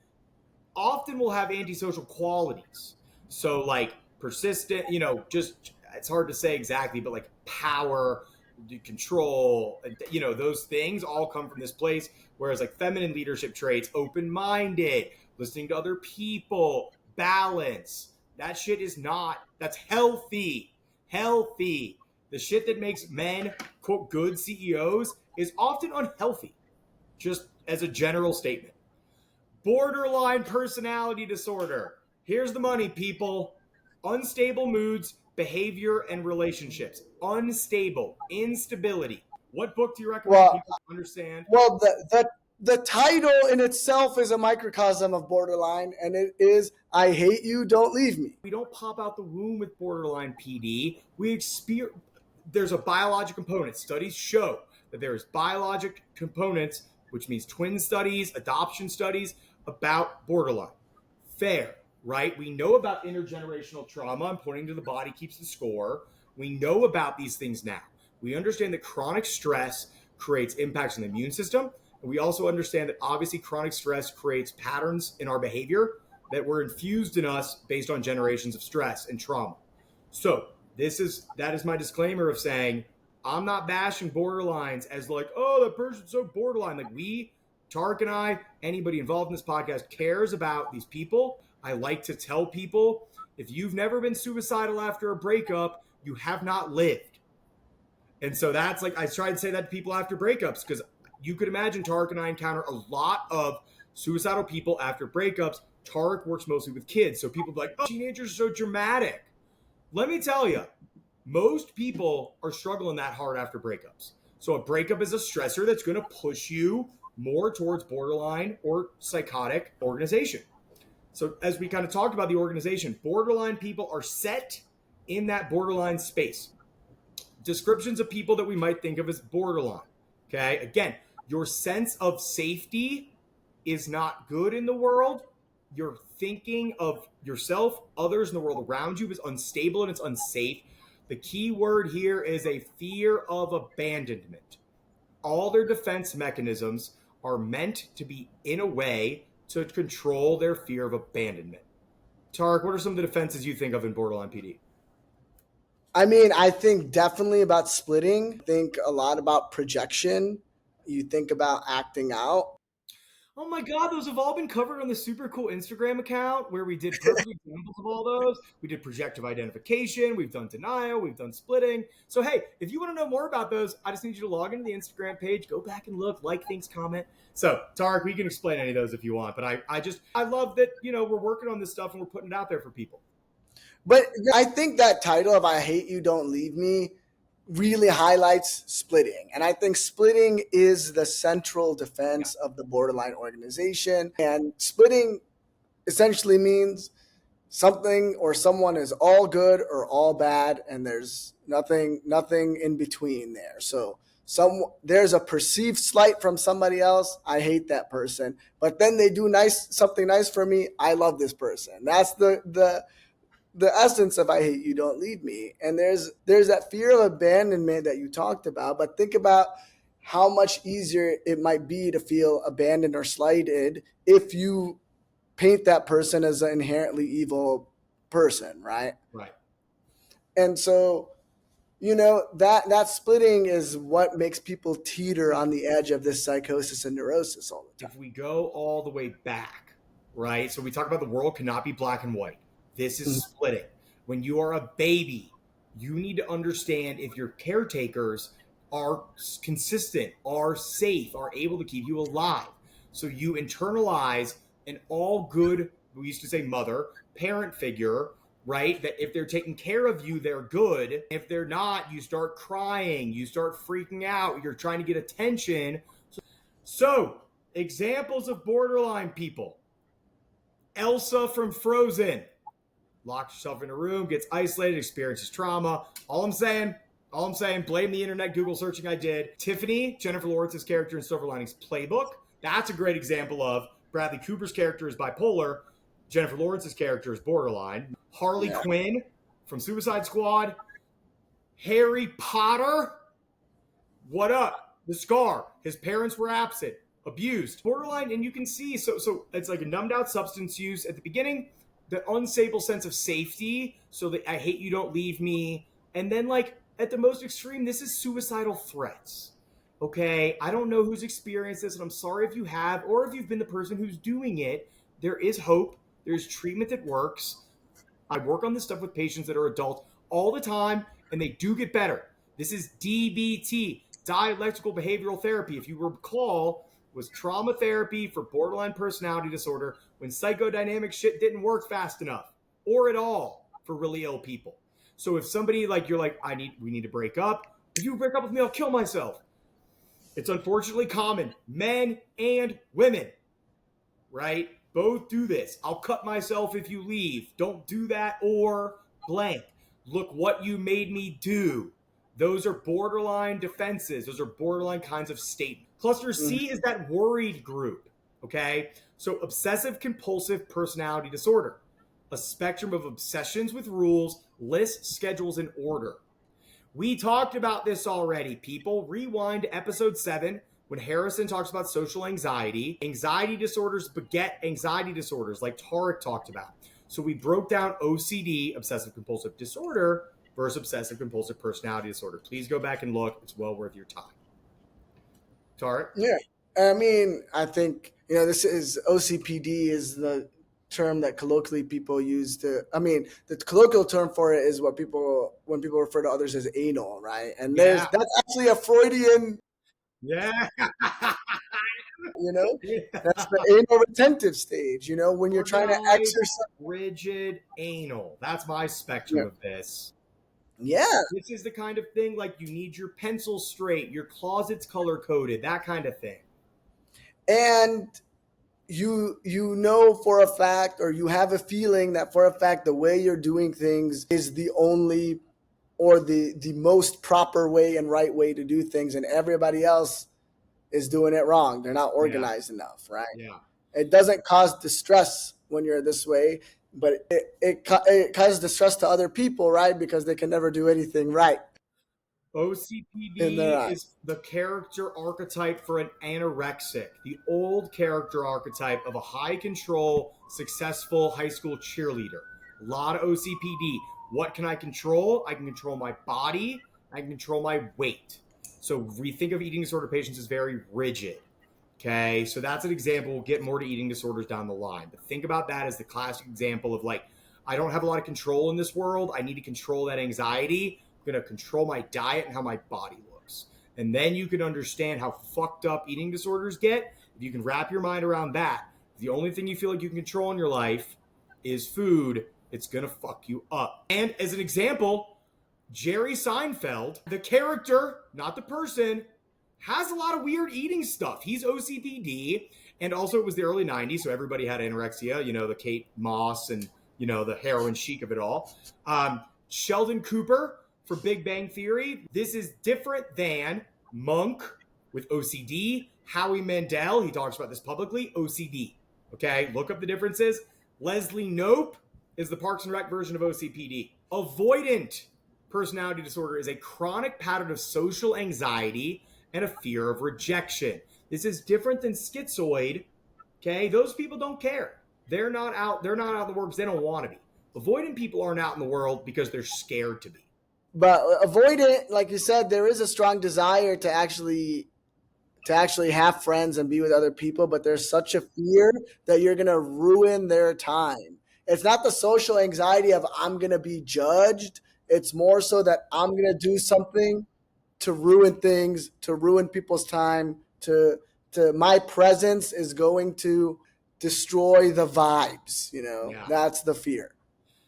often will have antisocial qualities. So like persistent, just, it's hard to say exactly, but like power, control, those things all come from this place. Whereas like feminine leadership traits, open-minded, listening to other people, balance, that shit that's healthy. The shit that makes men, quote, good CEOs is often unhealthy, just as a general statement. Borderline personality disorder. Here's the money, people. Unstable moods, behavior, and relationships. Unstable. Instability. What book do you recommend people understand? Well, the title in itself is a microcosm of borderline, and it is I Hate You, Don't Leave Me. We don't pop out the womb with borderline PD. There's a biologic component. Studies show that there is biologic components, which means twin studies, adoption studies, about borderline. Fair, right? We know about intergenerational trauma. I'm pointing to the body keeps the score. We know about these things now. We understand that chronic stress creates impacts on the immune system, And we also understand that obviously chronic stress creates patterns in our behavior that were infused in us based on generations of stress and trauma. So that is my disclaimer of saying I'm not bashing borderlines as like, oh, that person's so borderline. Like Tareq and I, anybody involved in this podcast cares about these people. I like to tell people, if you've never been suicidal after a breakup, you have not lived. And so that's like, I try to say that to people after breakups, because you could imagine Tareq and I encounter a lot of suicidal people after breakups. Tareq works mostly with kids. So people be like, oh, teenagers are so dramatic. Let me tell you, most people are struggling that hard after breakups. So a breakup is a stressor that's going to push you more towards borderline or psychotic organization. So as we kind of talked about the organization, borderline people are set in that borderline space. Descriptions of people that we might think of as borderline. Okay. Again, your sense of safety is not good in the world. Your thinking of yourself, others, in the world around you is unstable and it's unsafe. The key word here is a fear of abandonment. All their defense mechanisms are meant to be in a way to control their fear of abandonment. Tareq, what are some of the defenses you think of in borderline PD? I mean, I think definitely about splitting. Think a lot about projection. You think about acting out. Oh my God, those have all been covered on the super cool Instagram account where we did perfect examples of all those. We did projective identification, we've done denial, we've done splitting. So hey, if you want to know more about those, I just need you to log into the Instagram page, go back and look, like things, comment. So Tareq, we can explain any of those if you want, but I love that, we're working on this stuff and we're putting it out there for people. But I think that title of I Hate You, Don't Leave Me really highlights splitting. And I think splitting is the central defense of the borderline organization. And splitting essentially means something or someone is all good or all bad, and there's nothing in between there. So there's a perceived slight from somebody else. I hate that person. But then they do something nice for me. I love this person. That's the essence of I Hate You, Don't Leave Me. And there's that fear of abandonment that you talked about, but think about how much easier it might be to feel abandoned or slighted if you paint that person as an inherently evil person, right? Right. And so, that splitting is what makes people teeter on the edge of this psychosis and neurosis all the time. If we go all the way back, right? So we talk about the world cannot be black and white. This is splitting. When you are a baby, you need to understand if your caretakers are consistent, are safe, are able to keep you alive. So you internalize an all good, we used to say mother, parent figure, right? That if they're taking care of you, they're good. If they're not, you start crying, you start freaking out, you're trying to get attention. So examples of borderline people. Elsa from Frozen. Locks herself in a room, gets isolated, experiences trauma. All I'm saying, blame the internet Google searching I did. Tiffany, Jennifer Lawrence's character in Silver Linings Playbook. That's a great example of Bradley Cooper's character is bipolar. Jennifer Lawrence's character is borderline. Harley Quinn from Suicide Squad. Harry Potter. What up? The Scar. His parents were absent, abused, borderline, and you can see, so it's like a numbed out substance use at the beginning, the unstable sense of safety, so that I hate you, don't leave me. And then like at the most extreme, this is suicidal threats. Okay, I don't know who's experienced this, and I'm sorry if you have, or if you've been the person who's doing it. There is hope. There's treatment that works. I work on this stuff with patients that are adults all the time, and they do get better. This is DBT, dialectical behavioral therapy. If you recall, was trauma therapy for borderline personality disorder when psychodynamic shit didn't work fast enough or at all for really ill people. So if somebody like you're like, we need to break up. If you break up with me, I'll kill myself. It's unfortunately common. Men and women, right? Both do this. I'll cut myself if you leave. Don't do that or blank. Look what you made me do. Those are borderline defenses. Those are borderline kinds of statements. Cluster C is that worried group, okay? So obsessive compulsive personality disorder, a spectrum of obsessions with rules, lists, schedules, and order. We talked about this already, people. Rewind to episode 7 When Harrison talks about social anxiety disorders beget anxiety disorders like Tareq talked about. So we broke down OCD, obsessive compulsive disorder, versus obsessive compulsive personality disorder. Please go back and look. It's well worth your time. Tareq? Yeah. I mean, I think, this is OCPD is the term that colloquially people use to, I mean, the colloquial term for it is when people refer to others as anal, right? And Yeah. that's actually a Freudian, Yeah. that's the anal retentive stage, when you're trying to exercise. Rigid anal. That's my spectrum of this. Yeah. This is the kind of thing like you need your pencil straight, your closet's color coded, that kind of thing. And you know for a fact, or you have a feeling that for a fact the way you're doing things is the only or the most proper way and right way to do things, and everybody else is doing it wrong. They're not organized enough, right? Yeah. It doesn't cause distress when you're this way, but it causes distress to other people, right? Because they can never do anything right. OCPD is the character archetype for an anorexic, the old character archetype of a high control, successful high school cheerleader. A lot of OCPD. What can I control? I can control my body. I can control my weight. So we think of eating disorder patients as very rigid. Okay, so that's an example. We'll get more to eating disorders down the line. But think about that as the classic example of like, I don't have a lot of control in this world. I need to control that anxiety. I'm going to control my diet and how my body looks. And then you can understand how fucked up eating disorders get. If you can wrap your mind around that, the only thing you feel like you can control in your life is food, it's going to fuck you up. And as an example, Jerry Seinfeld, the character, not the person, has a lot of weird eating stuff. He's OCPD. And also it was the early 90s, so everybody had anorexia, the Kate Moss and, the heroin chic of it all. Sheldon Cooper, for Big Bang Theory, this is different than Monk with OCD. Howie Mandel, he talks about this publicly, OCD. Okay, look up the differences. Leslie Knope is the Parks and Rec version of OCPD. Avoidant personality disorder is a chronic pattern of social anxiety and a fear of rejection. This is different than schizoid. Okay, those people don't care. They're not out in the world because they don't want to be. Avoidant people aren't out in the world because they're scared to be. But avoidant, like you said, there is a strong desire to actually have friends and be with other people, but there's such a fear that you're going to ruin their time. It's not the social anxiety of I'm going to be judged. It's more so that I'm going to do something to ruin things, to ruin people's time, to my presence is going to destroy the vibes, That's the fear.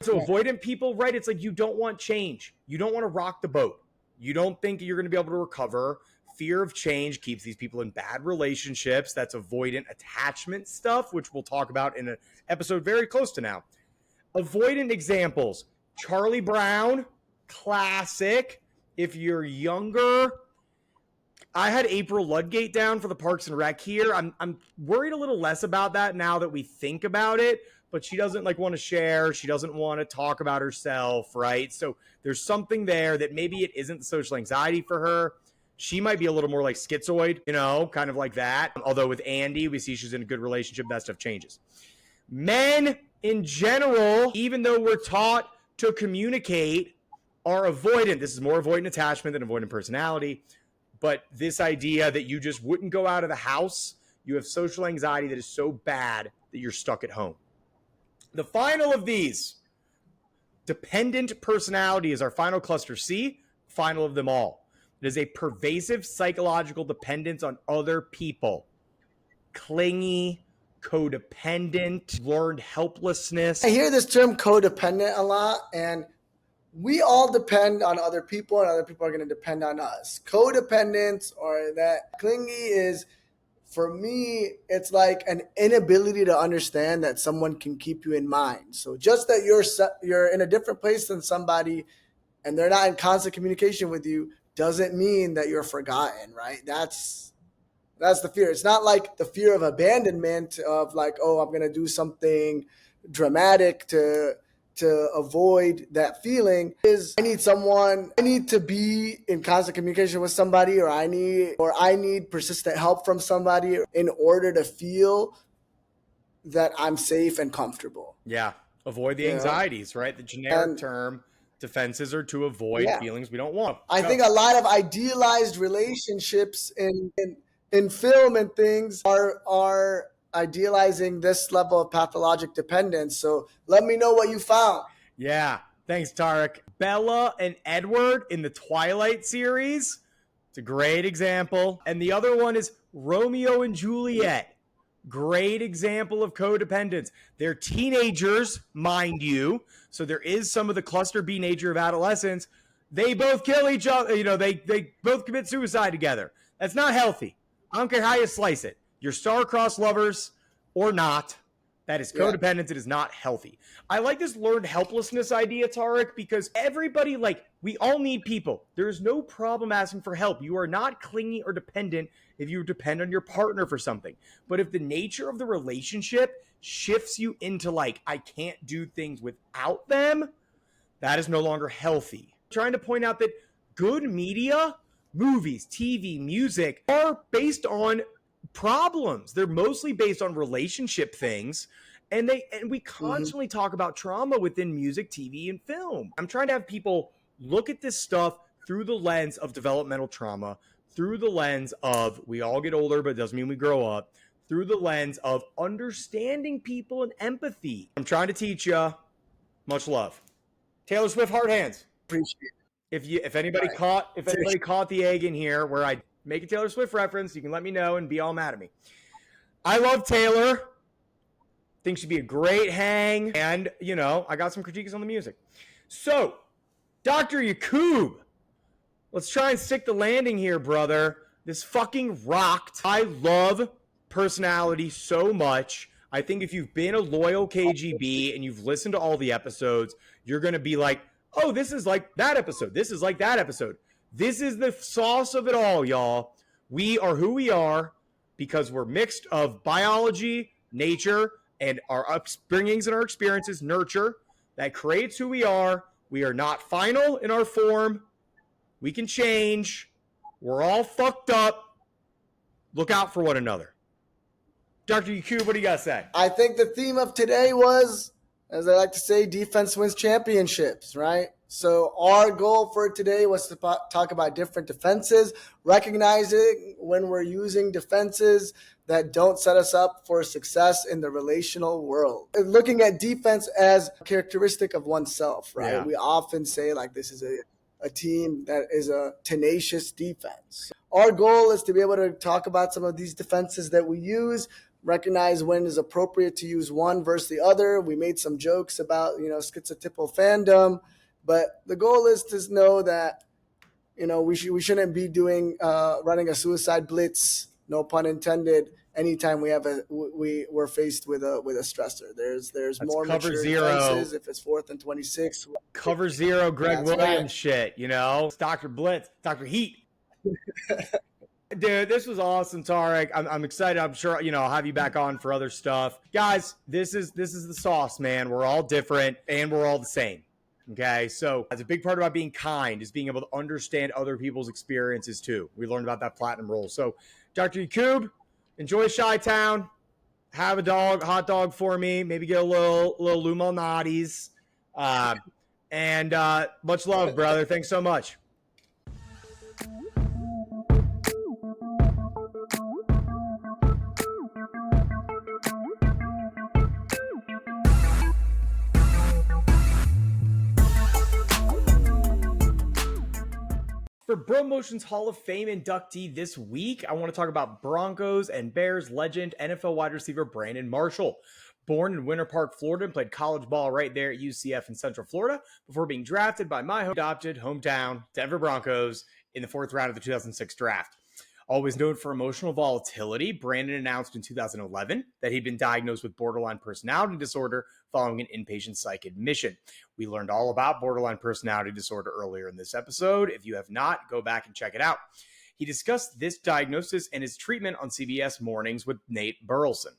So avoidant people, right? It's like you don't want change. You don't want to rock the boat. You don't think you're going to be able to recover. Fear of change keeps these people in bad relationships. That's avoidant attachment stuff, which we'll talk about in an episode very close to now. Avoidant examples. Charlie Brown, classic. If you're younger, I had April Ludgate down for the Parks and Rec here. I'm worried a little less about that now that we think about it. But she doesn't want to share. She doesn't want to talk about herself, right? So there's something there that maybe it isn't the social anxiety for her. She might be a little more like schizoid, kind of like that. Although with Andy, we see she's in a good relationship. That stuff changes. Men in general, even though we're taught to communicate, are avoidant. This is more avoidant attachment than avoidant personality. But this idea that you just wouldn't go out of the house, you have social anxiety that is so bad that you're stuck at home. The final of these, dependent personality, is our final cluster C, final of them all. It is a pervasive psychological dependence on other people. Clingy, codependent, learned helplessness. I hear this term codependent a lot, and we all depend on other people, and other people are going to depend on us. Codependence or that clingy is, for me, it's like an inability to understand that someone can keep you in mind. So just that you're in a different place than somebody and they're not in constant communication with you doesn't mean that you're forgotten, right? That's the fear. It's not like the fear of abandonment of like, oh, I'm going to do something dramatic to to avoid that feeling is I need to be in constant communication with somebody, or I need persistent help from somebody in order to feel that I'm safe and comfortable. Yeah. Avoid the anxieties, right? The generic term defenses are to avoid feelings we don't want. I think a lot of idealized relationships in film and things are idealizing this level of pathologic dependence. So let me know what you found. Yeah. Thanks, Tareq. Bella and Edward in the Twilight series. It's a great example. And the other one is Romeo and Juliet. Great example of codependence. They're teenagers, mind you. So there is some of the cluster B nature of adolescence. They both kill each other. They both commit suicide together. That's not healthy. I don't care how you slice it. You're star-crossed lovers or not. That is codependence. It is not healthy. I like this learned helplessness idea, Tareq, because everybody, we all need people. There is no problem asking for help. You are not clingy or dependent if you depend on your partner for something. But if the nature of the relationship shifts you into I can't do things without them, that is no longer healthy. I'm trying to point out that good media, movies, TV, music, are based on problems. They're mostly based on relationship things. And we constantly talk about trauma within music, TV, and film. I'm trying to have people look at this stuff through the lens of developmental trauma, through the lens of we all get older, but it doesn't mean we grow up, through the lens of understanding people and empathy. I'm trying to teach you. Much love. Taylor Swift, hard hands. Appreciate it. If anybody caught the egg in here where I make a Taylor Swift reference, you can let me know and be all mad at me. I love Taylor. Think she'd be a great hang. And, I got some critiques on the music. So, Dr. Yaqub, let's try and stick the landing here, brother. This fucking rocked. I love personality so much. I think if you've been a loyal KGB and you've listened to all the episodes, you're going to be like, oh, this is like that episode. This is like that episode. This is the sauce of it all, y'all. We are who we are because we're mixed of biology, nature, and our upbringings and our experiences, nurture, that creates who we are. We are not final in our form. We can change. We're all fucked up. Look out for one another. Dr. Yaqub, what do you got to say? I think the theme of today was, as I like to say, defense wins championships, right? So our goal for today was to talk about different defenses, recognizing when we're using defenses that don't set us up for success in the relational world. Looking at defense as a characteristic of oneself, right? Yeah. We often say this is a team that is a tenacious defense. Our goal is to be able to talk about some of these defenses that we use, recognize when is appropriate to use one versus the other. We made some jokes about, schizotypal fandom, but the goal is to know that, we shouldn't be doing running a suicide blitz, no pun intended, anytime we're faced with a stressor. There's That's more cover mature zero defenses if it's 4th and 26. Cover zero, Greg Williams shit, It's Dr. Blitz, Dr. Heat. Dude, this was awesome, Tareq. I'm excited. I'm sure, I'll have you back on for other stuff. Guys, this is the sauce, man. We're all different and we're all the same. Okay, so that's a big part about being kind is being able to understand other people's experiences too. We learned about that platinum rule. So, Dr. Yaqub, enjoy Chi-Town. Have a hot dog for me. Maybe get a little Lumalnati's. And much love, brother. Thanks so much. For BroMotion's Hall of Fame inductee this week, I want to talk about Broncos and Bears legend NFL wide receiver Brandon Marshall. Born in Winter Park, Florida, and played college ball right there at UCF in Central Florida before being drafted by my adopted hometown Denver Broncos in the 4th round of the 2006 draft. Always known for emotional volatility, Brandon announced in 2011 that he'd been diagnosed with borderline personality disorder following an inpatient psych admission. We learned all about borderline personality disorder earlier in this episode. If you have not, go back and check it out. He discussed this diagnosis and his treatment on CBS Mornings with Nate Burleson.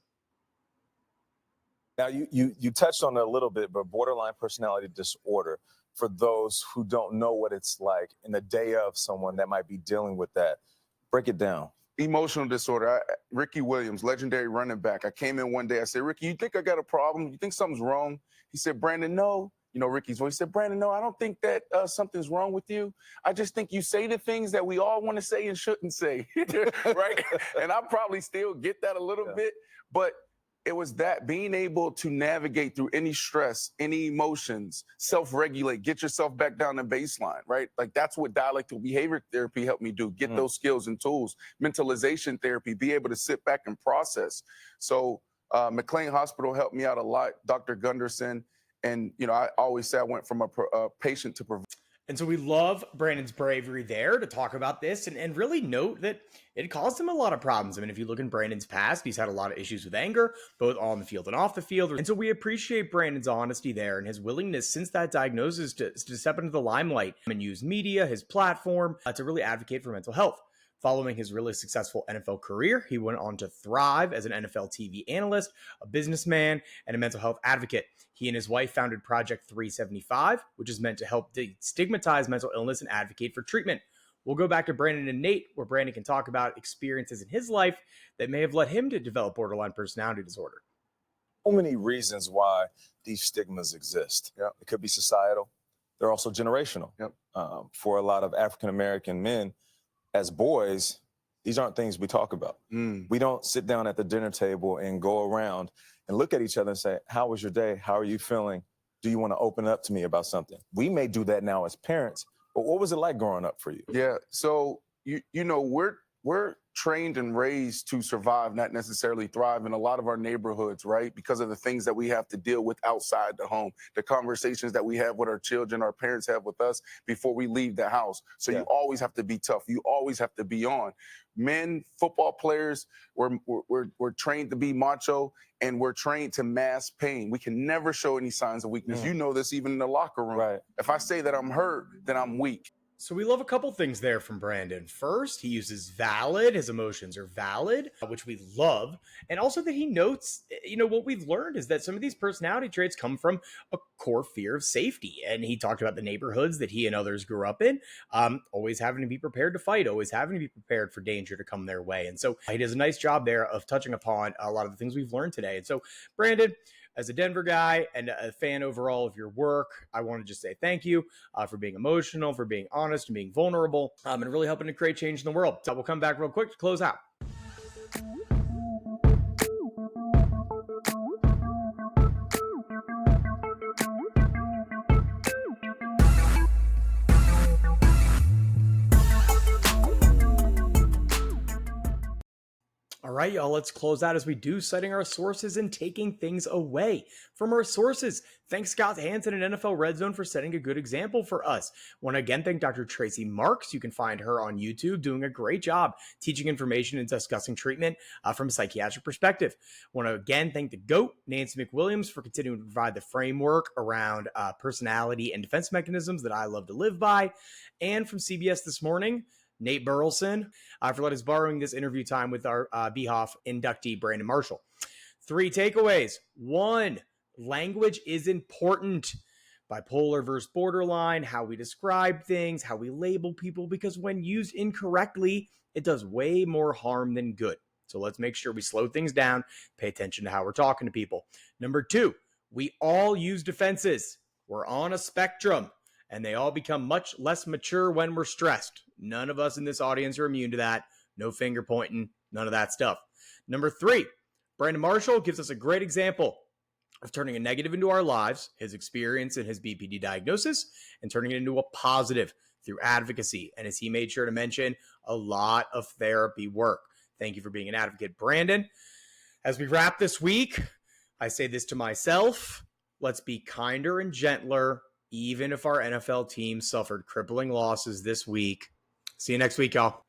Now, you touched on it a little bit, but borderline personality disorder, for those who don't know what it's like in the day of someone that might be dealing with that, break it down. Emotional disorder. Ricky Williams, legendary running back. I came in one day. I said, Ricky, you think I got a problem? You think something's wrong? He said, Brandon, no. You know, Ricky's voice. He said, Brandon, no, I don't think that something's wrong with you. I just think you say the things that we all want to say and shouldn't say, right? And I probably still get that a little bit, but it was that being able to navigate through any stress, any emotions, self-regulate, get yourself back down to baseline, right? Like that's what dialectical behavior therapy helped me do, get those skills and tools. Mentalization therapy, be able to sit back and process. So McLean Hospital helped me out a lot, Dr. Gunderson. And, you know, I always say I went from a patient to provider. And so we love Brandon's bravery there to talk about this and really note that it caused him a lot of problems. I mean, if you look in Brandon's past, he's had a lot of issues with anger, both on the field and off the field. And so we appreciate Brandon's honesty there and his willingness since that diagnosis to step into the limelight and use media, his platform, to really advocate for mental health. Following his really successful NFL career, he went on to thrive as an NFL TV analyst, a businessman, and a mental health advocate. He and his wife founded Project 375, which is meant to help destigmatize mental illness and advocate for treatment. We'll go back to Brandon and Nate, where Brandon can talk about experiences in his life that may have led him to develop borderline personality disorder. So many reasons why these stigmas exist. Yep. It could be societal. They're also generational. Yep. For a lot of African-American men, as boys, these aren't things we talk about. We don't sit down at the dinner table and go around and look at each other and say, how was your day? How are you feeling? Do you want to open up to me about something? We may do that now as parents, but what was it like growing up for you? Yeah, so, you know, we're trained and raised to survive, not necessarily thrive in a lot of our neighborhoods, right? Because of the things that we have to deal with outside the home, the conversations that we have with our children, our parents have with us before we leave the house. So you always have to be tough. You always have to be on. Men, football players, we're trained to be macho, and we're trained to mask pain. We can never show any signs of weakness. You know this even in the locker room. Right. If I say that I'm hurt, then I'm weak. So we love a couple things there from Brandon. First, he uses valid. His emotions are valid, which we love. And also that he notes, you know, what we've learned is that some of these personality traits come from a core fear of safety. And he talked about the neighborhoods that he and others grew up in, always having to be prepared to fight, always having to be prepared for danger to come their way. And so he does a nice job there of touching upon a lot of the things we've learned today. And so, Brandon, as a Denver guy and a fan overall of your work, I want to just say thank you for being emotional, for being honest and being vulnerable, and really helping to create change in the world. So we'll come back real quick to close out. All right, y'all, let's close out as we do, citing our sources and taking things away from our sources. Thanks Scott Hanson and NFL Red Zone for setting a good example for us. Want to again thank Dr. Tracy Marks. You can find her on YouTube doing a great job teaching information and discussing treatment from a psychiatric perspective. Want to again thank the GOAT, Nancy McWilliams, for continuing to provide the framework around personality and defense mechanisms that I love to live by. And from CBS This Morning, Nate Burleson, for letting us borrowing this interview time with our BHoF inductee, Brandon Marshall. 3 takeaways. 1, language is important. Bipolar versus borderline, how we describe things, how we label people, because when used incorrectly, it does way more harm than good. So let's make sure we slow things down, pay attention to how we're talking to people. Number 2, we all use defenses. We're on a spectrum, and they all become much less mature when we're stressed. None of us in this audience are immune to that. No finger pointing, none of that stuff. Number 3, Brandon Marshall gives us a great example of turning a negative into our lives, his experience and his BPD diagnosis, and turning it into a positive through advocacy. And as he made sure to mention, a lot of therapy work. Thank you for being an advocate, Brandon. As we wrap this week, I say this to myself: let's be kinder and gentler, even if our NFL team suffered crippling losses this week. See you next week, y'all.